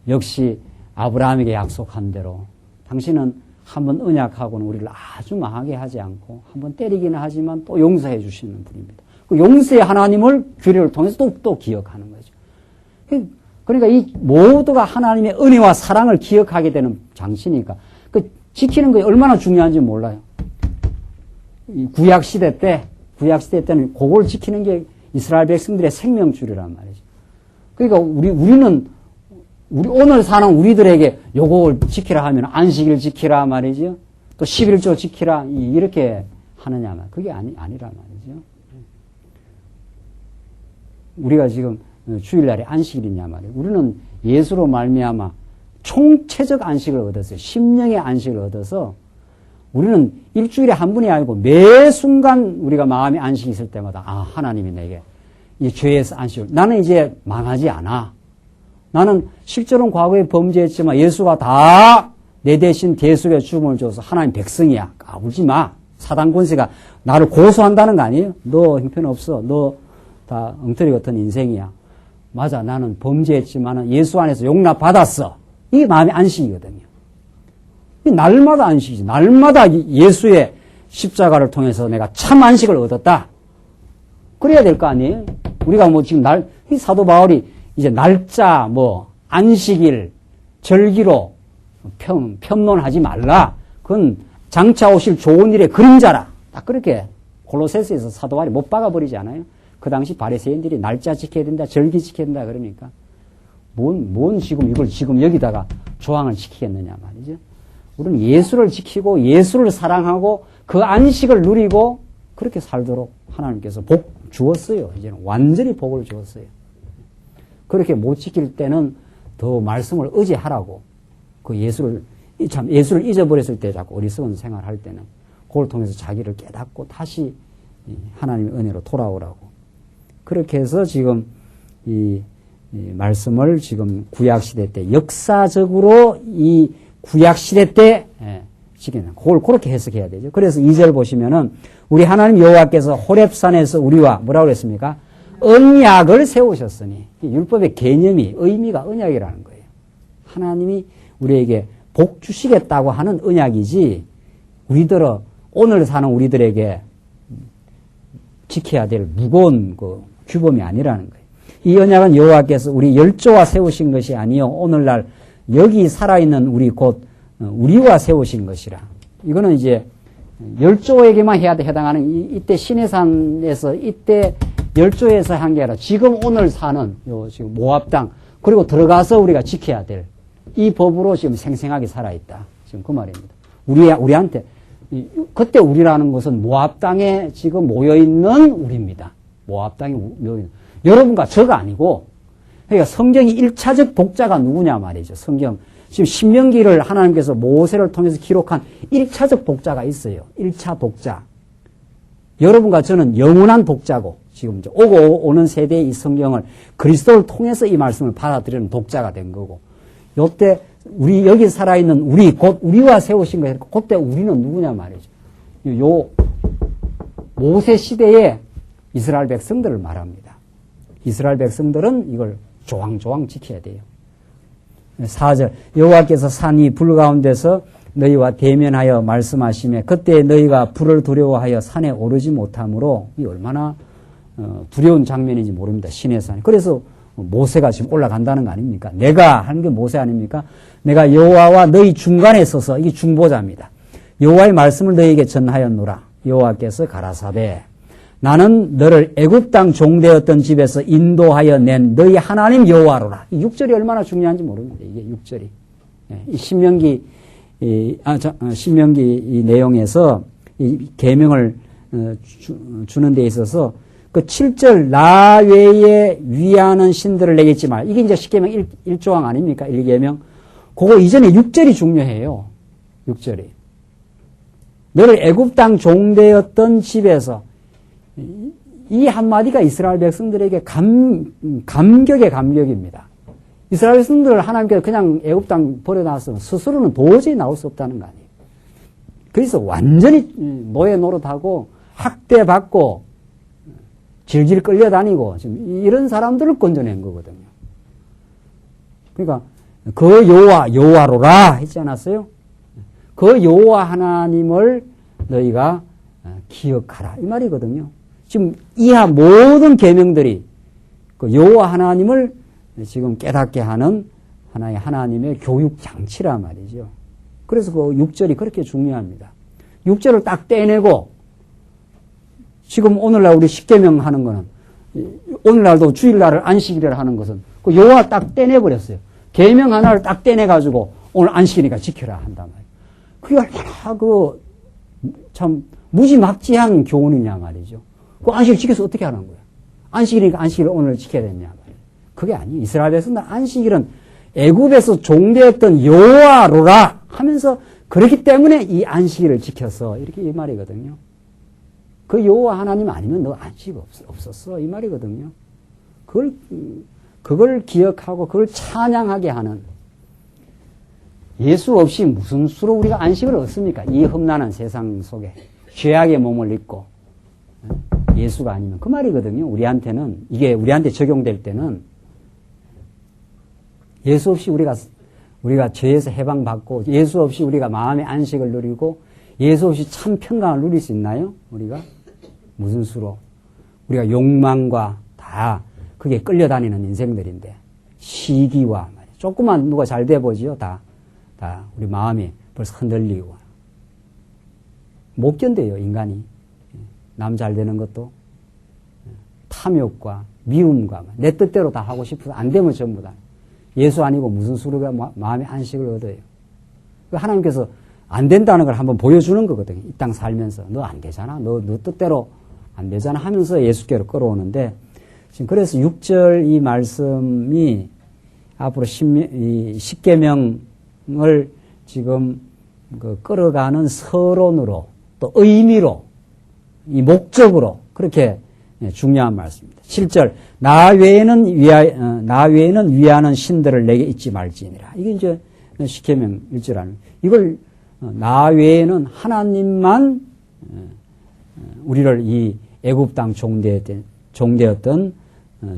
역시 아브라함에게 약속한 대로 당신은 한번 언약하고는 우리를 아주 망하게 하지 않고 한번 때리기는 하지만 또 용서해 주시는 분입니다. 그 용서의 하나님을 규례를 통해서 또 기억하는 거죠. 그러니까 이 모두가 하나님의 은혜와 사랑을 기억하게 되는 장치니까 그 지키는 게 얼마나 중요한지 몰라요. 이 구약 시대 때는 그걸 지키는 게 이스라엘 백성들의 생명줄이란 말이죠. 그러니까 우리는 오늘 사는 우리들에게 요걸 지키라 하면 안식일 지키라 말이죠. 또 11조 지키라 이렇게 하느냐 말. 그게 아니란 말이죠. 우리가 지금 주일날에 안식일이냐 말이에요. 우리는 예수로 말미암아 총체적 안식을 얻었어요. 심령의 안식을 얻어서 우리는 일주일에 한 번이 아니고 매 순간 우리가 마음의 안식이 있을 때마다 하나님이 내게 이 죄에서 안식을 나는 이제 망하지 않아. 나는 실제로는 과거에 범죄했지만 예수가 다 내 대신 대속의 죽음을 줘서 하나님 백성이야. 까불지 마. 사단 권세가 나를 고소한다는 거 아니에요? 너 형편없어. 너 다 엉터리 같은 인생이야. 맞아. 나는 범죄했지만 예수 안에서 용납받았어. 이게 마음의 안식이거든요. 날마다 안식이지. 날마다 예수의 십자가를 통해서 내가 참 안식을 얻었다. 그래야 될 거 아니에요? 우리가 지금 사도 바울이 이제 날짜, 안식일, 절기로 편론하지 말라. 그건 장차 오실 좋은 일의 그림자라. 딱 그렇게 골로새서에서 사도 바울이 못 박아버리지 않아요? 그 당시 바리새인들이 날짜 지켜야 된다, 절기 지켜야 된다 그러니까 뭔 이걸 지금 여기다가 조항을 지키겠느냐 말이죠. 우리는 예수를 지키고 예수를 사랑하고 그 안식을 누리고 그렇게 살도록 하나님께서 복 주었어요. 이제는 완전히 복을 주었어요. 그렇게 못 지킬 때는 더 말씀을 의지하라고. 그 예수를 잊어버렸을 때 자꾸 어리석은 생활할 때는 그걸 통해서 자기를 깨닫고 다시 하나님의 은혜로 돌아오라고. 그렇게 해서 지금 이 말씀을 지금 구약시대 때 역사적으로 이 구약시대 때 지키는 그걸 그렇게 해석해야 되죠. 그래서 2절 보시면은 우리 하나님 여호와께서 호렙산에서 우리와 뭐라고 그랬습니까? 언약을 세우셨으니 율법의 개념이 의미가 언약이라는 거예요. 하나님이 우리에게 복 주시겠다고 하는 언약이지 오늘 사는 우리들에게 지켜야 될 무거운 그 규범이 아니라는 거예요. 이 언약은 여호와께서 우리 열조와 세우신 것이 아니요 오늘날 여기 살아있는 우리와 세우신 것이라. 이거는 이제 열조에게만 해당하는 이때 시내산에서 이때 열조에서 한 게 아니라 지금 오늘 사는 지금 모압 땅 그리고 들어가서 우리가 지켜야 될 이 법으로 지금 생생하게 살아있다. 지금 그 말입니다. 우리한테 그때 우리라는 것은 모압 땅에 지금 모여있는 우리입니다. 모압 땅에 모여있는 여러분과 저가 아니고 그러니까 성경이 1차적 독자가 누구냐 말이죠. 성경 지금 신명기를 하나님께서 모세를 통해서 기록한 1차적 독자가 있어요. 1차 독자. 여러분과 저는 영원한 독자고 지금 이제 오고 오는 세대의 이 성경을 그리스도를 통해서 이 말씀을 받아들이는 독자가 된 거고 요때 우리 여기 살아있는 곧 우리와 세우신 거예요. 그때 우리는 누구냐 말이죠. 요 모세 시대의 이스라엘 백성들을 말합니다. 이스라엘 백성들은 이걸 조항조항 지켜야 돼요. 4절 여호와께서 산이 불 가운데서 너희와 대면하여 말씀하시매 그때 너희가 불을 두려워하여 산에 오르지 못하므로 이 얼마나 두려운 장면인지 모릅니다. 시내산이. 그래서 모세가 지금 올라간다는 거 아닙니까? 내가 하는 게 모세 아닙니까? 내가 여호와와 너희 중간에 서서 이게 중보자입니다. 여호와의 말씀을 너희에게 전하였노라. 여호와께서 가라사대 나는 너를 애굽 땅 종되었던 집에서 인도하여 낸 너희 하나님 여호와로라. 이 6절이 얼마나 중요한지 모릅니다. 이게 6절이. 이 신명기 이 내용에서 이 계명을 주는 데 있어서 그 7절 나 외에 위하는 신들을 내게 잊지 말. 이게 이제 십계명 1조항 아닙니까? 1계명. 그거 이전에 6절이 중요해요. 6절이. 너를 애굽 땅 종되었던 집에서 이 한마디가 이스라엘 백성들에게 감격의 감격입니다. 이스라엘 백성들을 하나님께서 그냥 애굽 땅 버려놨으면 스스로는 도저히 나올 수 없다는 거 아니에요. 그래서 완전히 노예 노릇하고 학대받고 질질 끌려다니고 지금 이런 사람들을 건져낸 거거든요. 그러니까 그 여호와로라 했지 않았어요? 그 여호와 하나님을 너희가 기억하라 이 말이거든요. 지금 이하 모든 계명들이 그 여호와 하나님을 지금 깨닫게 하는 하나의 하나님의 교육 장치란 말이죠. 그래서 그 6절이 그렇게 중요합니다. 6절을 딱 떼내고 지금 오늘날 우리 십계명 하는 거는 오늘날도 주일날을 안식일을 하는 것은 그 여호와 딱 떼내버렸어요. 계명 하나를 딱 떼내가지고 오늘 안식이니까 지켜라 한단 말이에요. 그게 얼마나 참 무지막지한 교훈이냐 말이죠. 그 안식일 지켜서 어떻게 하는 거야? 안식일이니까 안식일을 오늘 지켜야 되냐 말이에요. 그게 아니에요. 이스라엘 백성들 안식일은 애굽에서 종되었던 여호와로라 하면서 그렇기 때문에 이 안식일을 지켜서 이렇게 이 말이거든요. 그 여호와 하나님 아니면 너 안식 없었어 이 말이거든요. 그걸 기억하고 그걸 찬양하게 하는 예수 없이 무슨 수로 우리가 안식을 얻습니까? 이 험난한 세상 속에 죄악의 몸을 입고 예수가 아니면 그 말이거든요. 우리한테는 이게 우리한테 적용될 때는 예수 없이 우리가 죄에서 해방받고 예수 없이 우리가 마음의 안식을 누리고 예수 없이 참 평강을 누릴 수 있나요? 우리가 무슨 수로 우리가 욕망과 다 그게 끌려다니는 인생들인데 시기와 조금만 누가 잘 돼보지요. 다 우리 마음이 벌써 흔들리고 못 견뎌요. 인간이 남 잘 되는 것도 탐욕과 미움과 내 뜻대로 다 하고 싶어서 안 되면 전부 다 예수 아니고 무슨 수로가 마음의 안식을 얻어요. 하나님께서 안 된다는 걸 한번 보여주는 거거든요. 이 땅 살면서 너 안 되잖아. 너 뜻대로 안 되잖아 하면서 예수께로 끌어오는데 지금 그래서 6절 이 말씀이 앞으로 십계명을 지금 끌어가는 서론으로 또 의미로 이 목적으로 그렇게 중요한 말씀입니다. 7절 나 외에는 위하는 신들을 내게 잊지 말지니라. 이게 이제 십계명 1절 아닙니까? 이걸 나 외에는 하나님만 우리를 이 애굽 땅 종되었던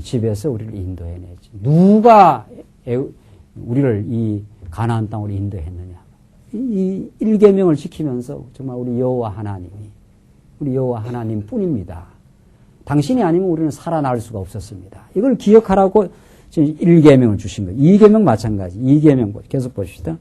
집에서 우리를 인도해내지. 누가 우리를 이 가나안 땅으로 인도했느냐? 이 1계명을 지키면서 정말 우리 여호와 하나님 뿐입니다. 당신이 아니면 우리는 살아날 수가 없었습니다. 이걸 기억하라고 지금 1계명을 주신 거예요. 2계명 마찬가지. 2계명 계속 보십시다.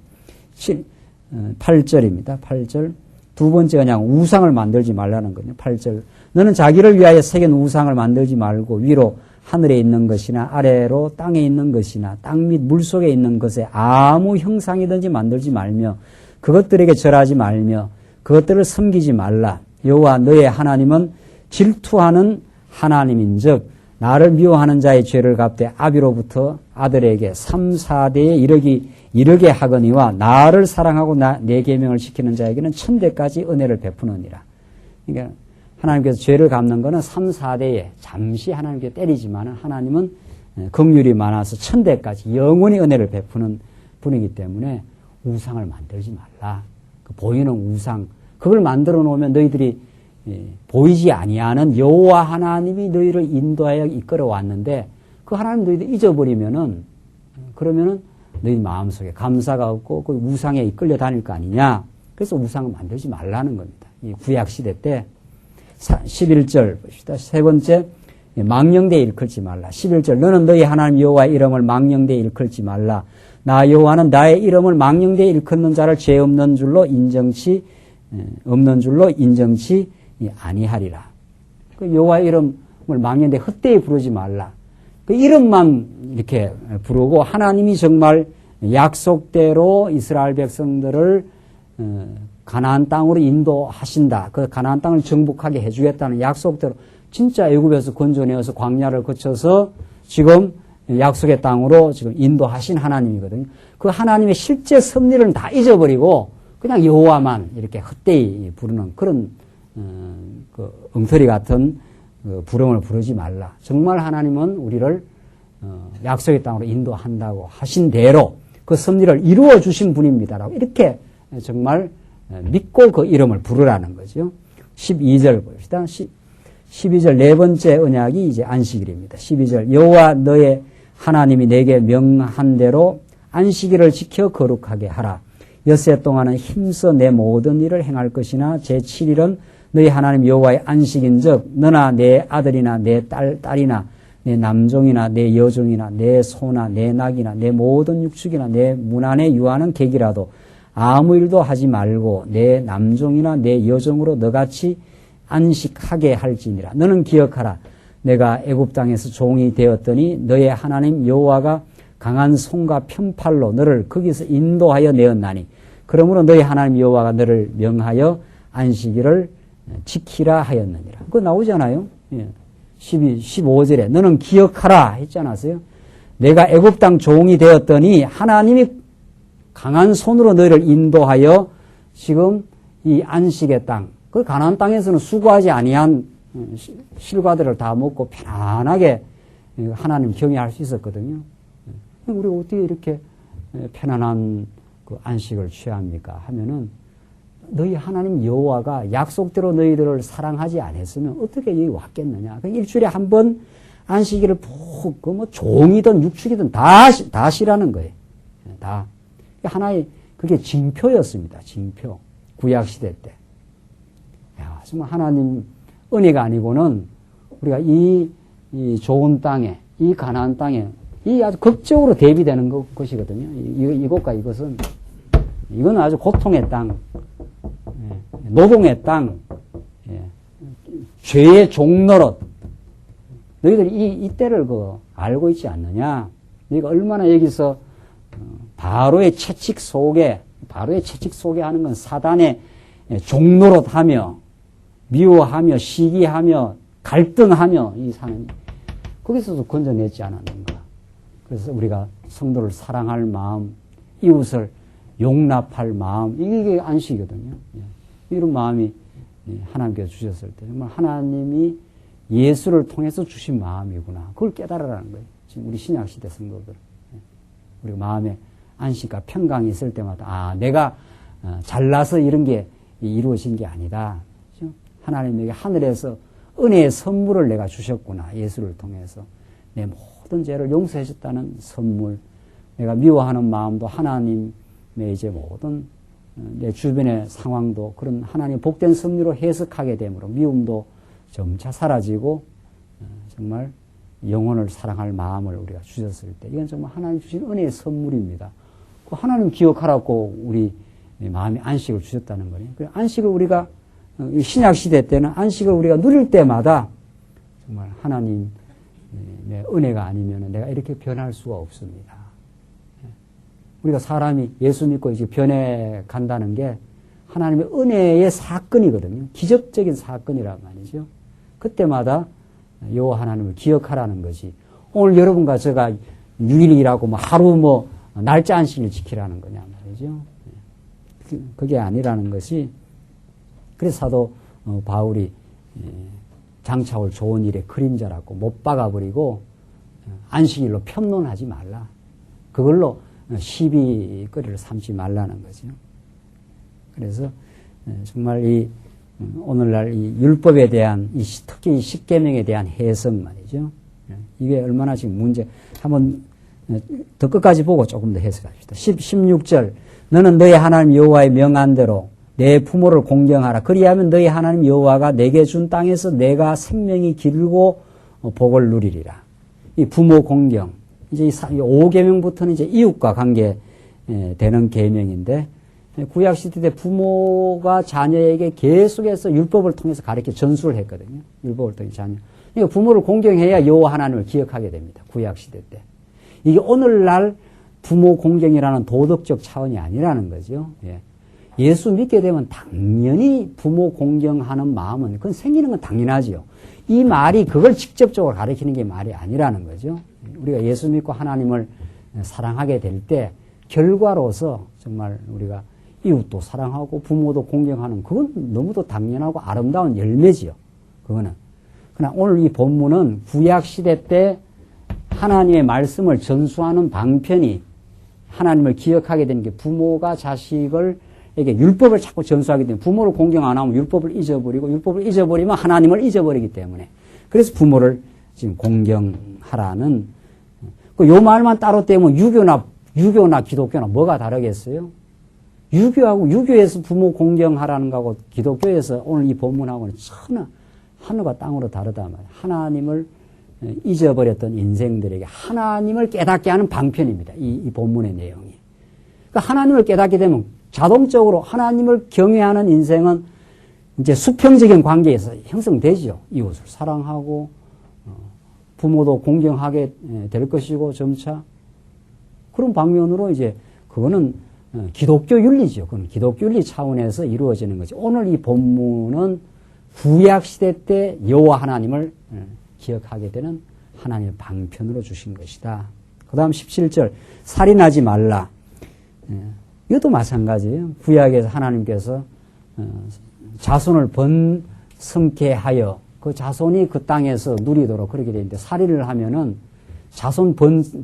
8절입니다. 8절. 두 번째 그냥 우상을 만들지 말라는 거예요. 8절. 너는 자기를 위하여 새긴 우상을 만들지 말고 위로 하늘에 있는 것이나 아래로 땅에 있는 것이나 땅 및 물속에 있는 것에 아무 형상이든지 만들지 말며 그것들에게 절하지 말며 그것들을 섬기지 말라. 여호와 너의 하나님은 질투하는 하나님인즉 나를 미워하는 자의 죄를 갚되 아비로부터 아들에게 3, 4대에 이르게 하거니와 나를 사랑하고 내 계명을 지키는 자에게는 1000대까지 은혜를 베푸느니라. 그러니까 하나님께서 죄를 갚는 것은 3, 4대에 잠시 하나님께 때리지만 하나님은 긍휼이 많아서 1000대까지 영원히 은혜를 베푸는 분이기 때문에 우상을 만들지 말라. 그 보이는 우상 그걸 만들어 놓으면 너희들이 보이지 아니하는 여호와 하나님이 너희를 인도하여 이끌어 왔는데 그 하나님 너희들 잊어버리면은 그러면은 너희 마음속에 감사가 없고 그 우상에 이끌려 다닐 거 아니냐. 그래서 우상을 만들지 말라는 겁니다. 이 구약 시대 때 11절 봅시다. 세 번째 망령되이 일컬지 말라. 11절 너는 너희 하나님 여호와의 이름을 망령되이 일컬지 말라. 나 여호와는 나의 이름을 망령되이 일컫는 자를 죄 없는 줄로 인정치 아니하리라. 그 여호와의 이름을 망령되이 헛되이 부르지 말라. 그 이름만 이렇게 부르고 하나님이 정말 약속대로 이스라엘 백성들을 가나안 땅으로 인도하신다. 그 가나안 땅을 정복하게 해주겠다는 약속대로 진짜 애굽에서 건져내어서 광야를 거쳐서 지금 약속의 땅으로 지금 인도하신 하나님이거든요. 그 하나님의 실제 섭리를 다 잊어버리고 그냥 여호와만 이렇게 헛되이 부르는 그런 그 엉터리 같은 부름을 부르지 말라. 정말 하나님은 우리를 약속의 땅으로 인도한다고 하신 대로 그 섭리를 이루어 주신 분입니다라고 이렇게 정말 믿고 그 이름을 부르라는 거죠. 12절 봅시다. 12절 네 번째 언약이 이제 안식일입니다. 12절 여호와 너의 하나님이 내게 명한 대로 안식일을 지켜 거룩하게 하라. 엿새 동안은 힘써 내 모든 일을 행할 것이나 제7일은 너희 하나님 여호와의 안식인즉 너나 내 아들이나 내 딸이나 내 남종이나 내 여종이나 내 소나 내 낙이나 내 모든 육축이나 내 문 안에 유하는 객이라도 아무 일도 하지 말고 내 남종이나 내 여종으로 너같이 안식하게 할지니라. 너는 기억하라. 내가 애굽 땅에서 종이 되었더니 너의 하나님 여호와가 강한 손과 편팔로 너를 거기서 인도하여 내었나니 그러므로 너희 하나님 여호와가 너를 명하여 안식일을 지키라 하였느니라. 그거 나오잖아요. 15절에 너는 기억하라 했지 않았어요? 내가 애굽 땅 종이 되었더니 하나님이 강한 손으로 너희를 인도하여 지금 이 안식의 땅, 그 가나안 땅에서는 수고하지 아니한 실과들을 다 먹고 편안하게 하나님 경외할 수 있었거든요. 우리가 어떻게 이렇게 편안한 그 안식을 취합니까? 하면은 너희 하나님 여호와가 약속대로 너희들을 사랑하지 않았으면 어떻게 여기 왔겠느냐? 일주일에 한 번 안식일을 푹, 뭐 종이든 육축이든 다 쉬라는 거예요. 다. 하나의 그게 징표였습니다. 징표. 구약시대 때. 야, 정말 하나님 은혜가 아니고는 우리가 이 좋은 땅에, 이 가나안 땅에, 이 아주 극적으로 대비되는 것이거든요. 이것과 이것은, 이건 아주 고통의 땅, 노동의 땅, 죄의 종노릇. 너희들이 이 때를 알고 있지 않느냐? 너희가 얼마나 여기서 바로의 채찍 속에 하는 건 사단의 종노릇하며 미워하며 시기하며 갈등하며 이 사는 거기서도 건져내지 않았는가. 그래서 우리가 성도를 사랑할 마음, 이웃을 용납할 마음, 이게 안식이거든요. 이런 마음이 하나님께서 주셨을 때 정말 하나님이 예수를 통해서 주신 마음이구나. 그걸 깨달으라는 거예요. 지금 우리 신약시대 성도들. 우리가 마음에 안식과 평강이 있을 때마다 내가 잘나서 이런 게 이루어진 게 아니다. 하나님에게 하늘에서 은혜의 선물을 내가 주셨구나. 예수를 통해서. 내 모든 죄를 용서해 줬다는 선물. 내가 미워하는 마음도 하나님의 이제 모든 내 주변의 상황도 그런 하나님 복된 섭리로 해석하게 되므로 미움도 점차 사라지고 정말 영혼을 사랑할 마음을 우리가 주셨을 때 이건 정말 하나님 주신 은혜의 선물입니다. 그 하나님 기억하라고 우리 마음에 안식을 주셨다는 거예요. 그 안식을 우리가 신약 시대 때는 안식을 우리가 누릴 때마다 정말 하나님의 은혜가 아니면 내가 이렇게 변할 수가 없습니다. 우리가 사람이 예수 믿고 이제 변해 간다는 게 하나님의 은혜의 사건이거든요. 기적적인 사건이란 말이죠. 그때마다 여호와 하나님을 기억하라는 것이 오늘 여러분과 제가 6일이라고 하루 날짜 안식일 지키라는 거냐 말이죠. 그게 아니라는 것이 그래서 사도 바울이 장차올 좋은 일의 그림자라고 못 박아버리고 안식일로 편론하지 말라. 그걸로 시비거리를 삼지 말라는 거죠. 그래서 정말 오늘날 이 율법에 대한 특히 이 십계명에 대한 해석 말이죠. 이게 얼마나 지금 문제 한번 더 끝까지 보고 조금 더 해석합시다. 16절 너는 너희 하나님 여호와의 명한대로 내 부모를 공경하라. 그리하면 너희 하나님 여호와가 내게 준 땅에서 내가 생명이 길고 복을 누리리라. 이 부모 공경 이제 이 5계명부터는 이제 이웃과 관계 되는 계명인데 구약 시대 때 부모가 자녀에게 계속해서 율법을 통해서 가르쳐 전수를 했거든요. 율법을 통해 자녀. 그러니까 부모를 공경해야 여호와 하나님을 기억하게 됩니다. 구약 시대 때. 이게 오늘날 부모 공경이라는 도덕적 차원이 아니라는 거죠. 예수 믿게 되면 당연히 부모 공경하는 마음은 그건 생기는 건 당연하지요. 이 말이 그걸 직접적으로 가르치는 게 말이 아니라는 거죠. 우리가 예수 믿고 하나님을 사랑하게 될 때 결과로서 정말 우리가 이웃도 사랑하고 부모도 공경하는 그건 너무도 당연하고 아름다운 열매지요. 그거는. 그러나 오늘 이 본문은 구약시대 때 하나님의 말씀을 전수하는 방편이 하나님을 기억하게 되는 게 부모가 자식에게 율법을 자꾸 전수하기 때문에 부모를 공경 안 하면 율법을 잊어버리고 율법을 잊어버리면 하나님을 잊어버리기 때문에 그래서 부모를 지금 공경하라는 요 말만 따로 떼면 유교나 기독교나 뭐가 다르겠어요? 유교하고 유교에서 부모 공경하라는 거하고 기독교에서 오늘 이 본문하고는 전혀 하늘과 땅으로 다르단 말이에요. 하나님을 잊어버렸던 인생들에게 하나님을 깨닫게 하는 방편입니다. 이 본문의 내용이. 그러니까 하나님을 깨닫게 되면 자동적으로 하나님을 경외하는 인생은 이제 수평적인 관계에서 형성되죠. 이웃을 사랑하고 부모도 공경하게 될 것이고 점차 그런 방면으로 이제 그거는 기독교 윤리죠. 그건 기독교 윤리 차원에서 이루어지는 거죠. 오늘 이 본문은 구약 시대 때 여호와 하나님을 기억하게 되는 하나님의 방편으로 주신 것이다. 그 다음 17절 살인하지 말라. 이것도 마찬가지예요. 구약에서 하나님께서 자손을 번성케 하여 그 자손이 그 땅에서 누리도록 그렇게 되는데 살인을 하면은 자손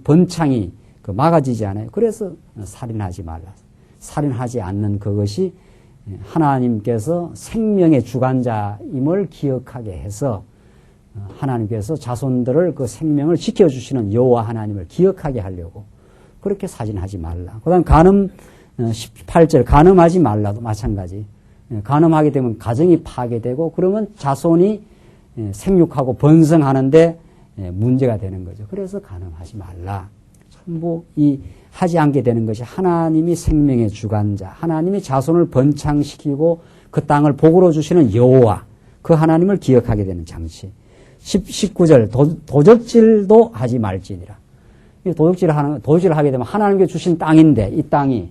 번창이 막아지지 않아요. 그래서 살인하지 말라. 살인하지 않는 그것이 하나님께서 생명의 주관자임을 기억하게 해서 하나님께서 자손들을 그 생명을 지켜주시는 여호와 하나님을 기억하게 하려고 그렇게 살인하지 말라. 그 다음 간음 18절 간음하지 말라도 마찬가지. 간음하게 되면 가정이 파괴되고 그러면 자손이 생육하고 번성하는데 문제가 되는 거죠. 그래서 간음하지 말라. 전부 이 하지 않게 되는 것이 하나님이 생명의 주관자, 하나님이 자손을 번창시키고 그 땅을 복으로 주시는 여호와, 그 하나님을 기억하게 되는 장치. 19절 도적질도 하지 말지니라. 도적질을 하게 되면 하나님께 주신 땅인데 이 땅이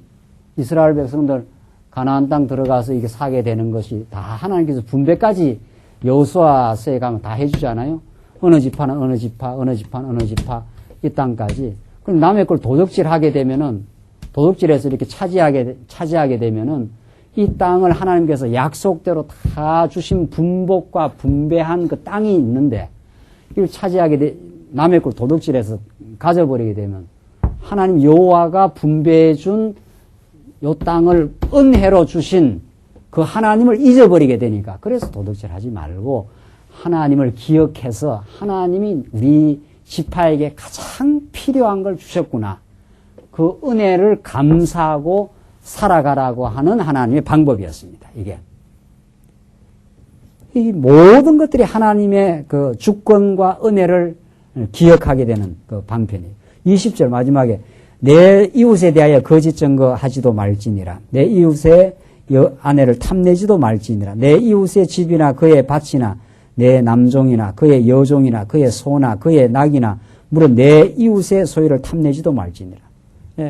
이스라엘 백성들 가나안 땅 들어가서 이게 사게 되는 것이 다 하나님께서 분배까지 여호수아서에 가면 다 해주잖아요. 어느 지파는 어느 지파, 어느 지파는 어느 지파 이 땅까지. 그럼 남의 걸 도적질하게 되면은 도적질해서 이렇게 차지하게 되면은 이 땅을 하나님께서 약속대로 다 주신 분복과 분배한 그 땅이 있는데 이걸 남의 걸 도둑질해서 가져버리게 되면 하나님 여호와가 분배해 준 이 땅을 은혜로 주신 그 하나님을 잊어버리게 되니까 그래서 도둑질하지 말고 하나님을 기억해서 하나님이 우리 지파에게 가장 필요한 걸 주셨구나. 그 은혜를 감사하고 살아가라고 하는 하나님의 방법이었습니다. 이 모든 것들이 하나님의 그 주권과 은혜를 기억하게 되는 그 방편이에요. 20절 마지막에 내 이웃에 대하여 거짓 증거하지도 말지니라. 내 이웃의 아내를 탐내지도 말지니라. 내 이웃의 집이나 그의 밭이나 내 남종이나 그의 여종이나 그의 소나 그의 낙이나 물론 내 이웃의 소유를 탐내지도 말지니라.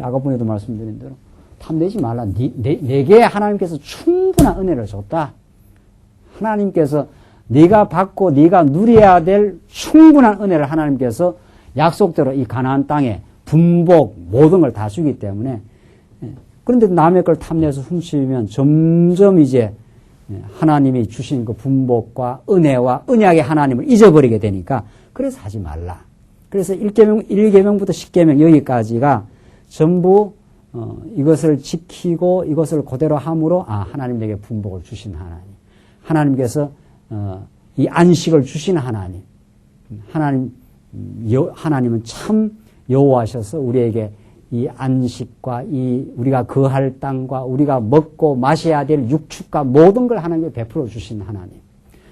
아까 번에도 말씀드린 대로 탐내지 말라. 내게 하나님께서 충분한 은혜를 줬다. 하나님께서 네가 받고 네가 누려야 될 충분한 은혜를 하나님께서 약속대로 이 가나안 땅에 분복 모든 걸 다 주기 때문에 그런데 남의 걸 탐내서 훔치면 점점 이제 하나님이 주신 그 분복과 은혜와 언약의 하나님을 잊어버리게 되니까 그래서 하지 말라. 그래서 1계명부터 10계명 여기까지가 전부 이것을 지키고 이것을 그대로 함으로 하나님 내게 분복을 주신 하나님. 하나님께서 이 안식을 주신 하나님. 하나님은 참 여호와셔서 우리에게 이 안식과 이 우리가 거할 땅과 우리가 먹고 마셔야 될 육축과 모든 걸 하나님께 베풀어 주신 하나님.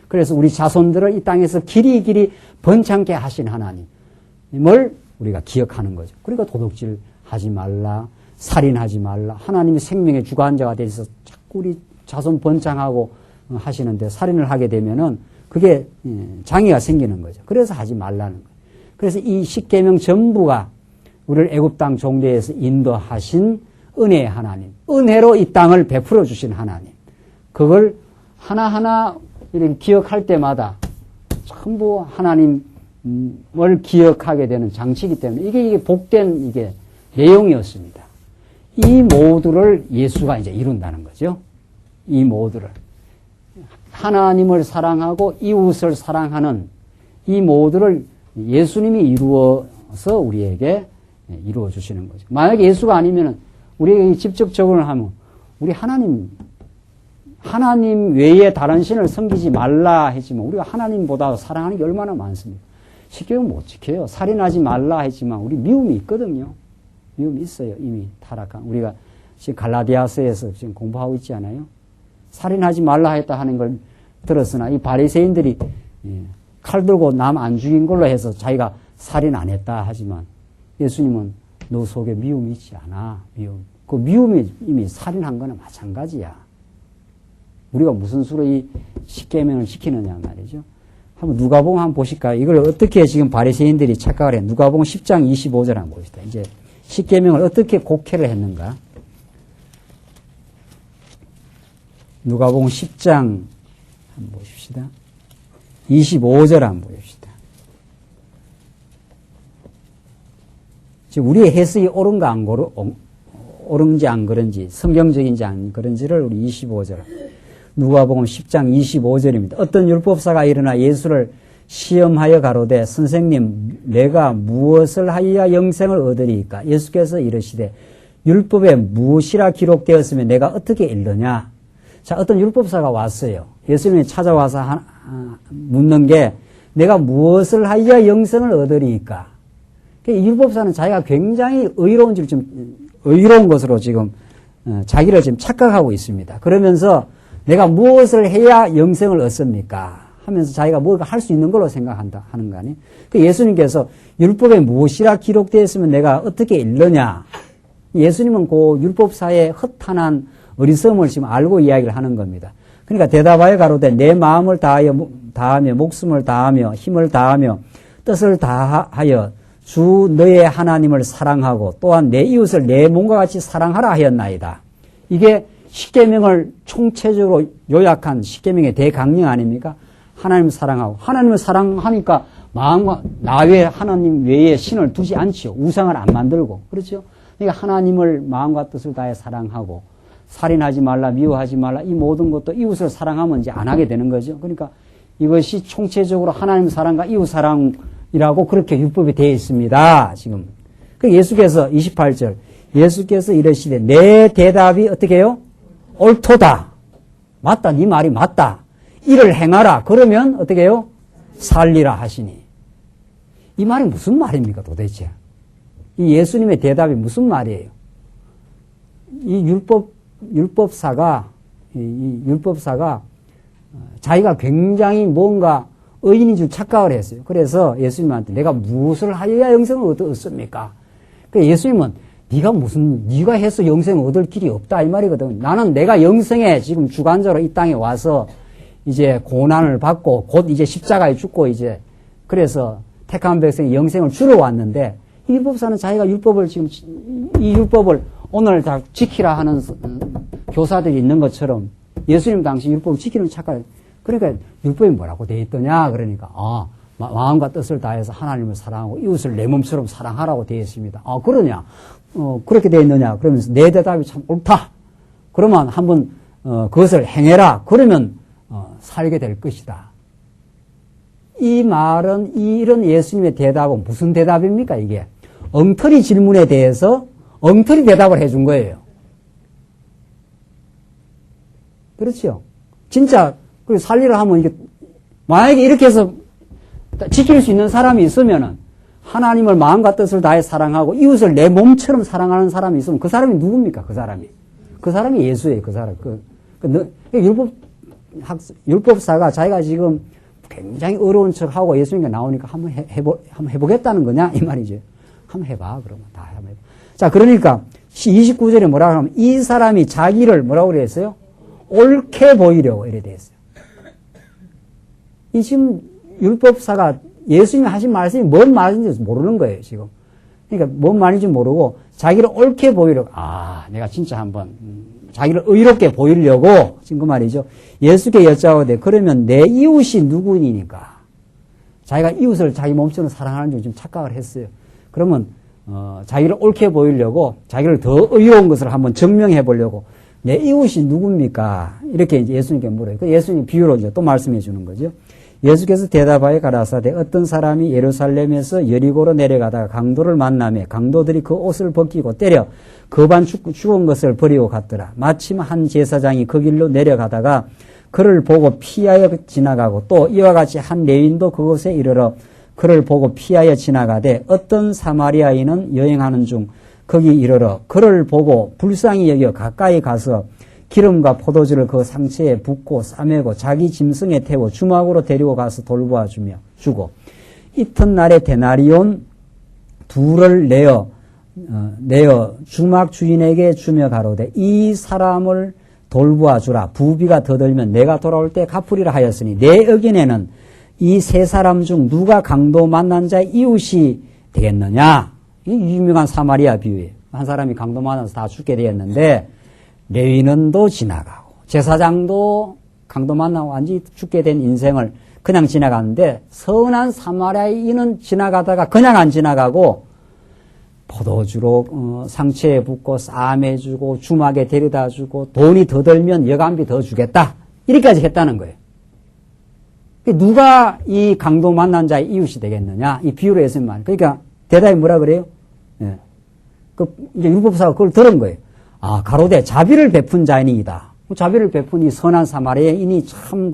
그래서 우리 자손들을 이 땅에서 길이 번창케 하신 하나님을 우리가 기억하는 거죠. 그러니까 도둑질 하지 말라, 살인하지 말라. 하나님이 생명의 주관자가 돼서 자꾸 우리 자손 번창하고 하시는데 살인을 하게 되면은 그게 장애가 생기는 거죠. 그래서 하지 말라는 거예요. 그래서 이 10계명 전부가 우리를 애굽 땅 종대에서 인도하신 은혜의 하나님, 은혜로 이 땅을 베풀어 주신 하나님. 그걸 하나하나 이렇게 기억할 때마다 전부 하나님을 기억하게 되는 장치이기 때문에 이게 복된 이게 내용이었습니다. 이 모두를 예수가 이제 이룬다는 거죠. 이 모두를. 하나님을 사랑하고 이웃을 사랑하는 이 모두를 예수님이 이루어서 우리에게 이루어 주시는 거죠. 만약에 예수가 아니면은 우리에게 직접 적용을 하면 우리 하나님 외에 다른 신을 섬기지 말라 했지만 우리가 하나님보다 사랑하는 게 얼마나 많습니까? 십계명 못 지켜요. 살인하지 말라 했지만 우리 미움이 있거든요. 미움이 있어요. 이미 타락한 우리가 지금 갈라디아서에서 지금 공부하고 있지 않아요? 살인하지 말라 했다 하는 걸 들었으나 이 바리새인들이 칼 들고 남 안 죽인 걸로 해서 자기가 살인 안 했다 하지만 예수님은 너 속에 미움이 있지 않아. 미움. 그 미움이 이미 살인한 거나 마찬가지야. 우리가 무슨 수로 이 십계명을 지키느냐 말이죠. 한번 누가복음 한번 보실까요? 이걸 어떻게 지금 바리새인들이 착각을 해? 누가복음 10장 25절 한번 봅시다. 이제 십계명을 어떻게 곡해를 했는가? 누가복음 10장 한번 보십시다. 25절 한번 보십시다. 지금 우리의 해석이 옳은가 안 옳은지 안 그런지, 성경적인지 안 그런지를 우리 25절. 누가복음 10장 25절입니다. 어떤 율법사가 일어나 예수를 시험하여 가로되 선생님 내가 무엇을 하여야 영생을 얻으리이까? 예수께서 이르시되 율법에 무엇이라 기록되었으면 내가 어떻게 읽느냐? 자, 어떤 율법사가 왔어요. 예수님이 찾아와서 묻는 게 내가 무엇을 하여야 영생을 얻으리이까? 이 율법사는 자기가 굉장히 의로운 것으로 지금 자기를 지금 착각하고 있습니다. 그러면서 내가 무엇을 해야 영생을 얻습니까? 하면서 자기가 뭔가 할 수 있는 걸로 생각한다 하는 거 아니에요? 예수님께서 율법에 무엇이라 기록되어 있으면 내가 어떻게 읽느냐? 예수님은 그 율법사의 허탄한 어리석음을 지금 알고 이야기를 하는 겁니다. 그러니까 대답하여 가로되 내 마음을 다하며 목숨을 다하며 힘을 다하며 뜻을 다하여 주 너의 하나님을 사랑하고 또한 내 이웃을 내 몸과 같이 사랑하라 하였나이다. 이게 십계명을 총체적으로 요약한 십계명의 대강령 아닙니까? 하나님을 사랑하고 하나님을 사랑하니까 마음과 나 외에 하나님 외에 신을 두지 않지요. 우상을 안 만들고 그렇죠? 그러니까 하나님을 마음과 뜻을 다해 사랑하고 살인하지 말라, 미워하지 말라 이 모든 것도 이웃을 사랑하면 이제 안 하게 되는 거죠. 그러니까 이것이 총체적으로 하나님 사랑과 이웃 사랑이라고 그렇게 율법이 되어 있습니다. 지금 예수께서 28절 예수께서 이러시되 내 대답이 어떻게 해요? 옳도다. 맞다. 네 말이 맞다. 이를 행하라. 그러면 어떻게 해요? 살리라 하시니. 이 말이 무슨 말입니까 도대체? 이 예수님의 대답이 무슨 말이에요? 이 율법사가 자기가 굉장히 뭔가 의인인 줄 착각을 했어요. 그래서 예수님한테 내가 무엇을 하여야 영생을 얻습니까? 그래서 예수님은 네가 해서 영생을 얻을 길이 없다 이 말이거든. 나는 내가 영생에 지금 주관적으로 이 땅에 와서 이제 고난을 받고 곧 이제 십자가에 죽고 이제 그래서 택한 백성이 영생을 주러 왔는데 율법사는 자기가 율법을 지금 이 율법을 오늘 다 지키라 하는 교사들이 있는 것처럼 예수님 당시 율법을 지키는 착각. 그러니까 율법이 뭐라고 되어 있더냐 그러니까 마음과 뜻을 다해서 하나님을 사랑하고 이웃을 내 몸처럼 사랑하라고 되어 있습니다. 그러냐? 그렇게 되어 있느냐? 그러면서 내 대답이 참 옳다. 그러면 한번 그것을 행해라. 그러면 살게 될 것이다. 이 말은 이런 예수님의 대답은 무슨 대답입니까? 이게 엉터리 질문에 대해서 엉터리 대답을 해준 거예요. 그렇죠? 진짜 살리라 하면 이게 만약에 이렇게 해서 지킬 수 있는 사람이 있으면은 하나님을 마음과 뜻을 다해 사랑하고 이웃을 내 몸처럼 사랑하는 사람이 있으면 그 사람이 누굽니까? 그 사람이 예수예요. 그 사람. 율법사가 자기가 지금 굉장히 어려운 척하고 예수님께 나오니까 한번 해보겠다는 거냐? 이 말이죠. 한번 해봐. 그러면 다 한번 해봐. 자, 그러니까 29절에 뭐라고 하면 이 사람이 자기를 뭐라고 그랬어요? 옳게 보이려고 이래 됐어요. 이 지금 율법사가 예수님이 하신 말씀이 뭔 말인지 모르는 거예요, 지금. 그러니까 뭔 말인지 모르고 자기를 옳게 보이려고 내가 진짜 한번 자기를 의롭게 보이려고 지금 그 말이죠. 예수께 여짜오되 그러면 내 이웃이 누구니까? 자기가 이웃을 자기 몸처럼 사랑하는 줄 좀 착각을 했어요. 그러면 자기를 옳게 보이려고 자기를 더 의로운 것을 한번 증명해 보려고 내 이웃이 누굽니까? 이렇게 이제 예수님께 물어요. 그 예수님 비유로 이제 또 말씀해 주는 거죠. 예수께서 대답하여 가라사대 어떤 사람이 예루살렘에서 여리고로 내려가다가 강도를 만나매 강도들이 그 옷을 벗기고 때려 거반 죽은 것을 버리고 갔더라. 마침 한 제사장이 그 길로 내려가다가 그를 보고 피하여 지나가고 또 이와 같이 한 레위인도 그곳에 이르러 그를 보고 피하여 지나가되 어떤 사마리아인은 여행하는 중 거기 이르러 그를 보고 불쌍히 여겨 가까이 가서 기름과 포도주를 그 상체에 붓고 싸매고 자기 짐승에 태워 주막으로 데리고 가서 돌보아 주고 이튿날에 데나리온 둘을 내어 주막 주인에게 주며 가로되 이 사람을 돌보아 주라. 부비가 더 들면 내가 돌아올 때 갚으리라 하였으니 내 의견에는 이 세 사람 중 누가 강도 만난 자의 이웃이 되겠느냐. 이 유명한 사마리아 비유예요. 한 사람이 강도 만나서 다 죽게 되었는데 레위인도 지나가고 제사장도 강도 만나고 완전히 죽게 된 인생을 그냥 지나가는데 선한 사마리아인은 지나가다가 그냥 안 지나가고 포도주로 상처에 붓고 싸매주고 주막에 데려다 주고 돈이 더 들면 여간비 더 주겠다. 이렇게까지 했다는 거예요. 누가 이 강도 만난 자의 이웃이 되겠느냐. 이 비유로 했으면 말. 그러니까 대답이 뭐라 그래요? 예. 이제 율법사가 그걸 들은 거예요. 아, 가로되 자비를 베푼 자인이다. 자비를 베푼 이 선한 사마리아인이 참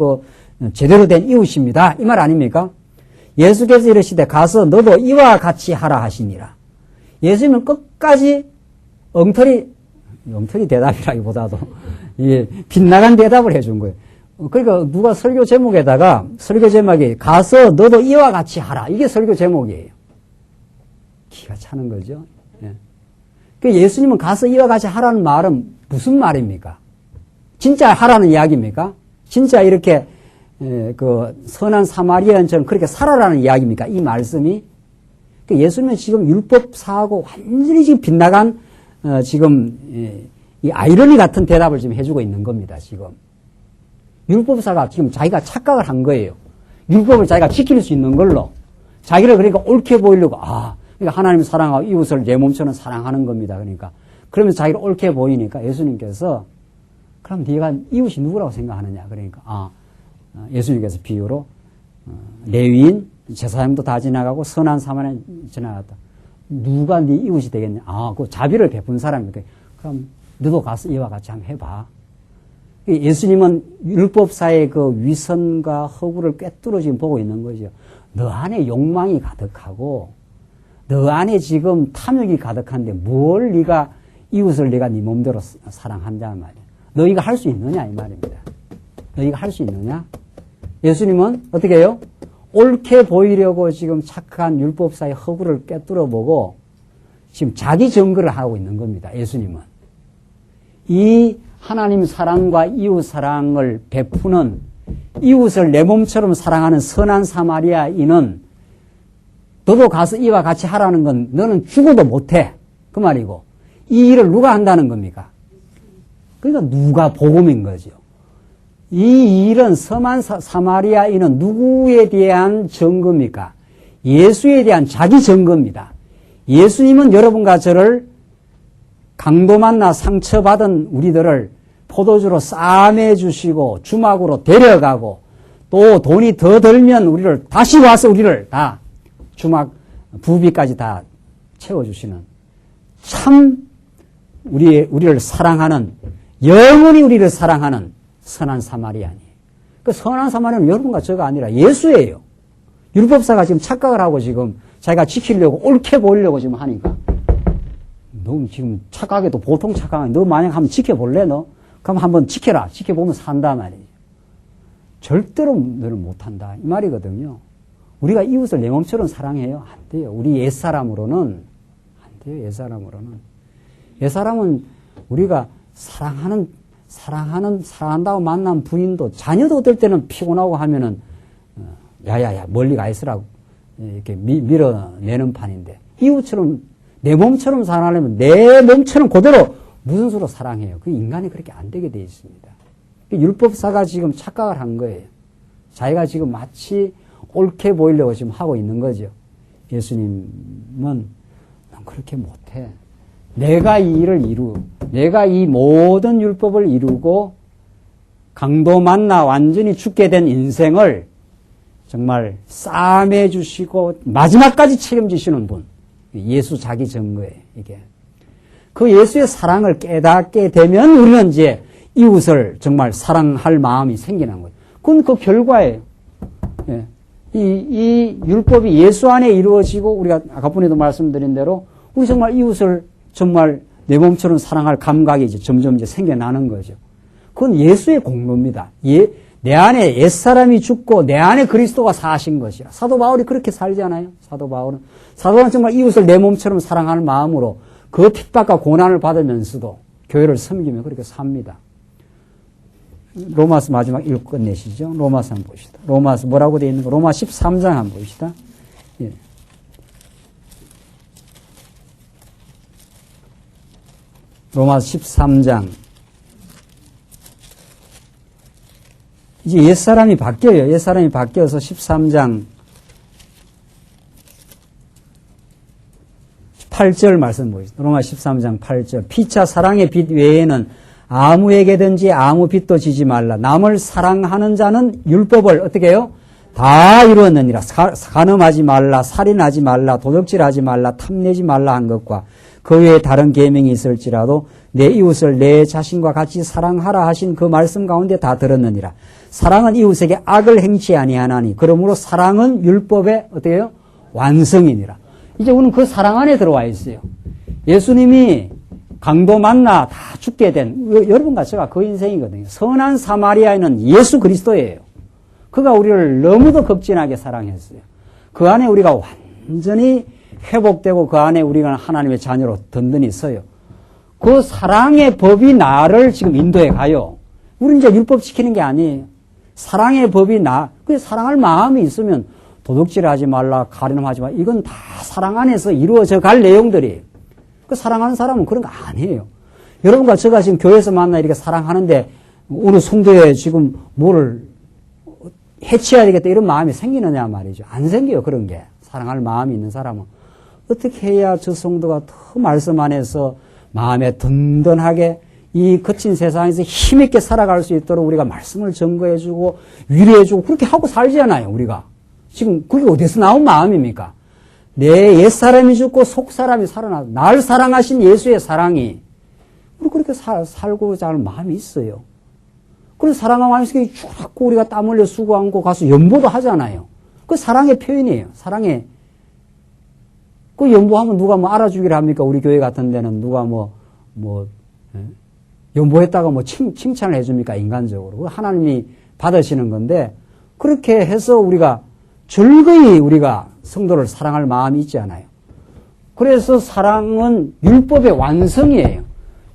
제대로 된 이웃입니다. 이 말 아닙니까? 예수께서 이르시되 가서 너도 이와 같이 하라 하시니라. 예수님은 끝까지 엉터리 대답이라기보다도 예, 빗나간 대답을 해준 거예요. 그러니까 누가 설교 제목에다가 설교 제목이 가서 너도 이와 같이 하라. 이게 설교 제목이에요. 기가 차는 거죠. 예. 그 예수님은 가서 이와 같이 하라는 말은 무슨 말입니까? 진짜 하라는 이야기입니까? 진짜 이렇게 그 선한 사마리아인처럼 그렇게 살아라는 이야기입니까? 이 말씀이? 예수님은 지금 율법사하고 완전히 지금 빗나간 지금 이 아이러니 같은 대답을 지금 해주고 있는 겁니다. 지금 율법사가 지금 자기가 착각을 한 거예요. 율법을 자기가 지킬 수 있는 걸로 자기를 그러니까 옳게 보이려고 그러니까 하나님 사랑하고 이웃을 내 몸처럼 사랑하는 겁니다. 그러니까 그러면서 자기를 옳게 보이니까 예수님께서 그럼 네가 이웃이 누구라고 생각하느냐? 그러니까 예수님께서 비유로 레위인 제사장도 다 지나가고 선한 사마리아인 지나갔다. 누가 네 이웃이 되겠냐? 그 자비를 베푼 사람이니까 그럼 너도 가서 이와 같이 한번 해봐. 예수님은 율법사의 그 위선과 허구를 꿰뚫어 지금 보고 있는 거죠. 너 안에 욕망이 가득하고 너 안에 지금 탐욕이 가득한데 뭘 네가 이웃을 네가 네 몸대로 사랑한다는 말이야. 너희가 할 수 있느냐 이 말입니다. 너희가 할 수 있느냐? 예수님은 어떻게 해요? 옳게 보이려고 지금 착한 율법사의 허구를 꿰뚫어 보고 지금 자기 증거를 하고 있는 겁니다. 예수님은. 이 하나님 사랑과 이웃 사랑을 베푸는 이웃을 내 몸처럼 사랑하는 선한 사마리아인은 너도 가서 이와 같이 하라는 건 너는 죽어도 못해. 그 말이고 이 일을 누가 한다는 겁니까? 그러니까 누가 복음인 거죠. 이 일은 선한 사마리아인은 누구에 대한 증거입니까? 예수에 대한 자기 증거입니다. 예수님은 여러분과 저를 강도 만나 상처받은 우리들을 포도주로 싸매 주시고 주막으로 데려가고 또 돈이 더 들면 우리를 다시 와서 우리를 다 주막 부비까지 다 채워주시는 참 우리를 사랑하는 영원히 우리를 사랑하는 선한 사마리아니. 그 선한 사마리아는 여러분과 저가 아니라 예수예요. 율법사가 지금 착각을 하고 지금 자기가 지키려고 옳게 보이려고 지금 하니까 너 지금 착각해도 보통 착각하니 너 만약 한번 지켜볼래 너? 그럼 한번 지켜라. 지켜보면 산다 말이에요. 절대로 너는 못한다 이 말이거든요. 우리가 이웃을 내 몸처럼 사랑해요? 안 돼요. 우리 옛사람으로는 안 돼요. 옛사람은 우리가 사랑한다고 만난 부인도 자녀도 어떨 때는 피곤하고 하면은 야야야 멀리 가 있으라고 이렇게 밀어내는 판인데 이웃처럼 내 몸처럼 사랑하려면 내 몸처럼 그대로 무슨 수로 사랑해요. 그 인간이 그렇게 안 되게 되어 있습니다. 율법사가 지금 착각을 한 거예요. 자기가 지금 마치 옳게 보이려고 지금 하고 있는 거죠. 예수님은 난 그렇게 못해. 내가 이 일을 내가 이 모든 율법을 이루고 강도 만나 완전히 죽게 된 인생을 정말 싸매 주시고 마지막까지 책임지시는 분. 예수 자기 증거예요, 이게. 그 예수의 사랑을 깨닫게 되면 우리는 이제 이웃을 정말 사랑할 마음이 생기는 거예요. 그건 그 결과예요. 예. 이 율법이 예수 안에 이루어지고 우리가 아까 전에도 말씀드린 대로 우리 정말 이웃을 정말 내 몸처럼 사랑할 감각이 이제 점점 이제 생겨나는 거죠. 그건 예수의 공로입니다. 내 안에 옛사람이 죽고 내 안에 그리스도가 사신 것이라. 사도 바울이 그렇게 살지 않아요? 사도 바울은 정말 이웃을 내 몸처럼 사랑하는 마음으로 그 핍박과 고난을 받으면서도 교회를 섬기며 그렇게 삽니다. 로마서 마지막 읽고 끝내시죠. 로마서 한번 봅시다. 로마서 뭐라고 되어 있는 거? 로마 13장 한번 봅시다. 예. 로마서 13장. 이제 옛사람이 바뀌어요. 옛사람이 바뀌어서 13장 8절 말씀 보시죠. 로마 13장 8절. 피차 사랑의 빛 외에는 아무에게든지 아무 빚도 지지 말라. 남을 사랑하는 자는 율법을 어떻게 해요? 다 이루었느니라. 간음하지 말라, 살인하지 말라, 도둑질하지 말라, 탐내지 말라 한 것과 그 외에 다른 계명이 있을지라도 내 이웃을 내 자신과 같이 사랑하라 하신 그 말씀 가운데 다 들었느니라. 사랑은 이웃에게 악을 행치 아니하나니 그러므로 사랑은 율법의 어떻게 해요? 완성이니라. 이제 우리는 그 사랑 안에 들어와 있어요. 예수님이 강도 만나 다 죽게 된 여러분과 제가 그 인생이거든요. 선한 사마리아인은 예수 그리스도예요. 그가 우리를 너무도 극진하게 사랑했어요. 그 안에 우리가 완전히 회복되고 그 안에 우리가 하나님의 자녀로 든든히 서요. 그 사랑의 법이 나를 지금 인도해 가요. 우리는 이제 율법 지키는 게 아니에요. 사랑의 법이 그 사랑할 마음이 있으면 도둑질하지 말라, 가늠하지 말라. 이건 다 사랑 안에서 이루어져 갈 내용들이에요. 그 사랑하는 사람은 그런 거 아니에요. 여러분과 제가 지금 교회에서 만나 이렇게 사랑하는데 어느 성도에 지금 뭐를 해치해야 되겠다 이런 마음이 생기느냐 말이죠. 안 생겨요, 그런 게. 사랑할 마음이 있는 사람은. 어떻게 해야 저 성도가 더 말씀 안에서 마음에 든든하게 이 거친 세상에서 힘있게 살아갈 수 있도록 우리가 말씀을 증거해주고 위로해주고 그렇게 하고 살잖아요, 우리가. 지금 그게 어디서 나온 마음입니까? 내 옛사람이 죽고 속사람이 살아나 날 사랑하신 예수의 사랑이 우리 그렇게 살고자 하는 마음이 있어요. 그래서 사랑하는 마음이 자꾸 우리가 땀 흘려 수고 안고 가서 연보도 하잖아요. 그 사랑의 표현이에요. 사랑의 그 연보하면 누가 뭐 알아주기를 합니까? 우리 교회 같은 데는 누가 연보했다가 칭찬을 해줍니까? 인간적으로. 하나님이 받으시는 건데, 그렇게 해서 우리가 즐거이 우리가 성도를 사랑할 마음이 있지 않아요. 그래서 사랑은 율법의 완성이에요.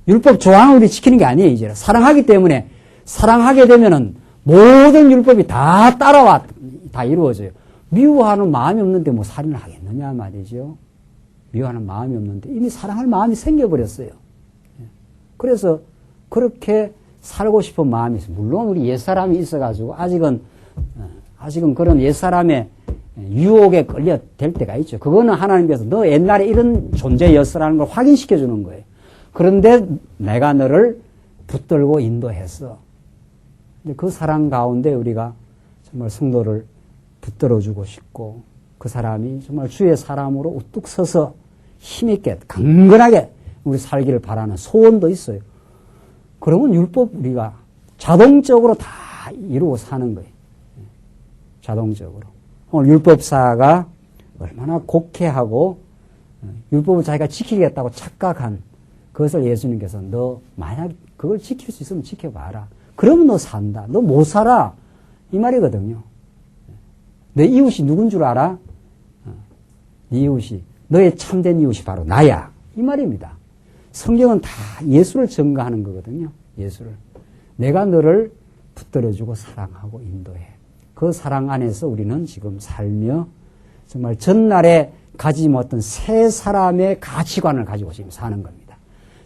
율법 조항을 우리 지키는 게 아니에요, 이제. 사랑하기 때문에, 사랑하게 되면은 모든 율법이 다 따라와, 다 이루어져요. 미워하는 마음이 없는데 뭐 살인을 하겠느냐 말이죠. 미워하는 마음이 없는데 이미 사랑할 마음이 생겨버렸어요. 그래서 그렇게 살고 싶은 마음이 있어요. 물론 우리 옛사람이 있어가지고 아직은 그런 옛사람의 유혹에 끌려 될 때가 있죠. 그거는 하나님께서 너 옛날에 이런 존재였어라는 걸 확인시켜 주는 거예요. 그런데 내가 너를 붙들고 인도했어. 그 사랑 가운데 우리가 정말 성도를 붙들어주고 싶고 그 사람이 정말 주의 사람으로 우뚝 서서 힘있게 강건하게 우리 살기를 바라는 소원도 있어요. 그러면 율법 우리가 자동적으로 다 이루고 사는 거예요. 자동적으로. 오늘 율법사가 얼마나 곡해하고 율법을 자기가 지키겠다고 착각한 그것을 예수님께서 너 만약 그걸 지킬 수 있으면 지켜봐라. 그러면 너 산다. 너 못 살아. 이 말이거든요. 내 이웃이 누군 줄 알아? 네 이웃이 너의 참된 이웃이 바로 나야. 이 말입니다. 성경은 다 예수를 증거하는 거거든요. 예수를. 내가 너를 붙들어주고 사랑하고 인도해. 그 사랑 안에서 우리는 지금 살며 정말 전날에 가지지 못했던 새 사람의 가치관을 가지고 지금 사는 겁니다.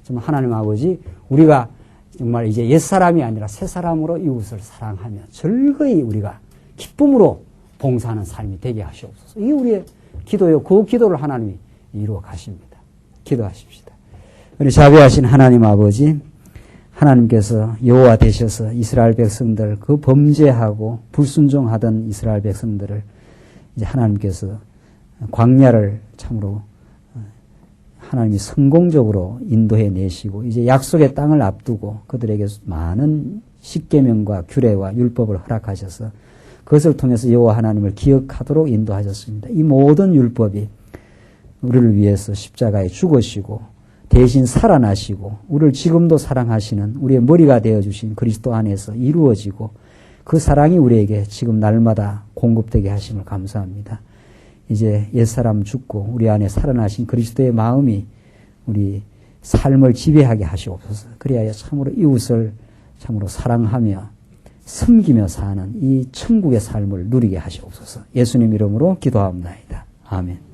정말 하나님 아버지 우리가 정말 이제 옛사람이 아니라 새 사람으로 이웃을 사랑하며 즐거이 우리가 기쁨으로 봉사하는 삶이 되게 하시옵소서. 이게 우리의 기도요. 그 기도를 하나님이 이루어 가십니다. 기도하십시다. 우리 자비하신 하나님 아버지, 하나님께서 여호와 되셔서 이스라엘 백성들 그 범죄하고 불순종하던 이스라엘 백성들을 이제 하나님께서 광야를 참으로 하나님이 성공적으로 인도해 내시고 이제 약속의 땅을 앞두고 그들에게 많은 십계명과 규례와 율법을 허락하셔서 그것을 통해서 여호와 하나님을 기억하도록 인도하셨습니다. 이 모든 율법이 우리를 위해서 십자가에 죽으시고 대신 살아나시고 우리를 지금도 사랑하시는 우리의 머리가 되어주신 그리스도 안에서 이루어지고 그 사랑이 우리에게 지금 날마다 공급되게 하심을 감사합니다. 이제 옛사람 죽고 우리 안에 살아나신 그리스도의 마음이 우리 삶을 지배하게 하시옵소서. 그리하여 참으로 이웃을 참으로 사랑하며 섬기며 사는 이 천국의 삶을 누리게 하시옵소서. 예수님 이름으로 기도합니다. 아멘.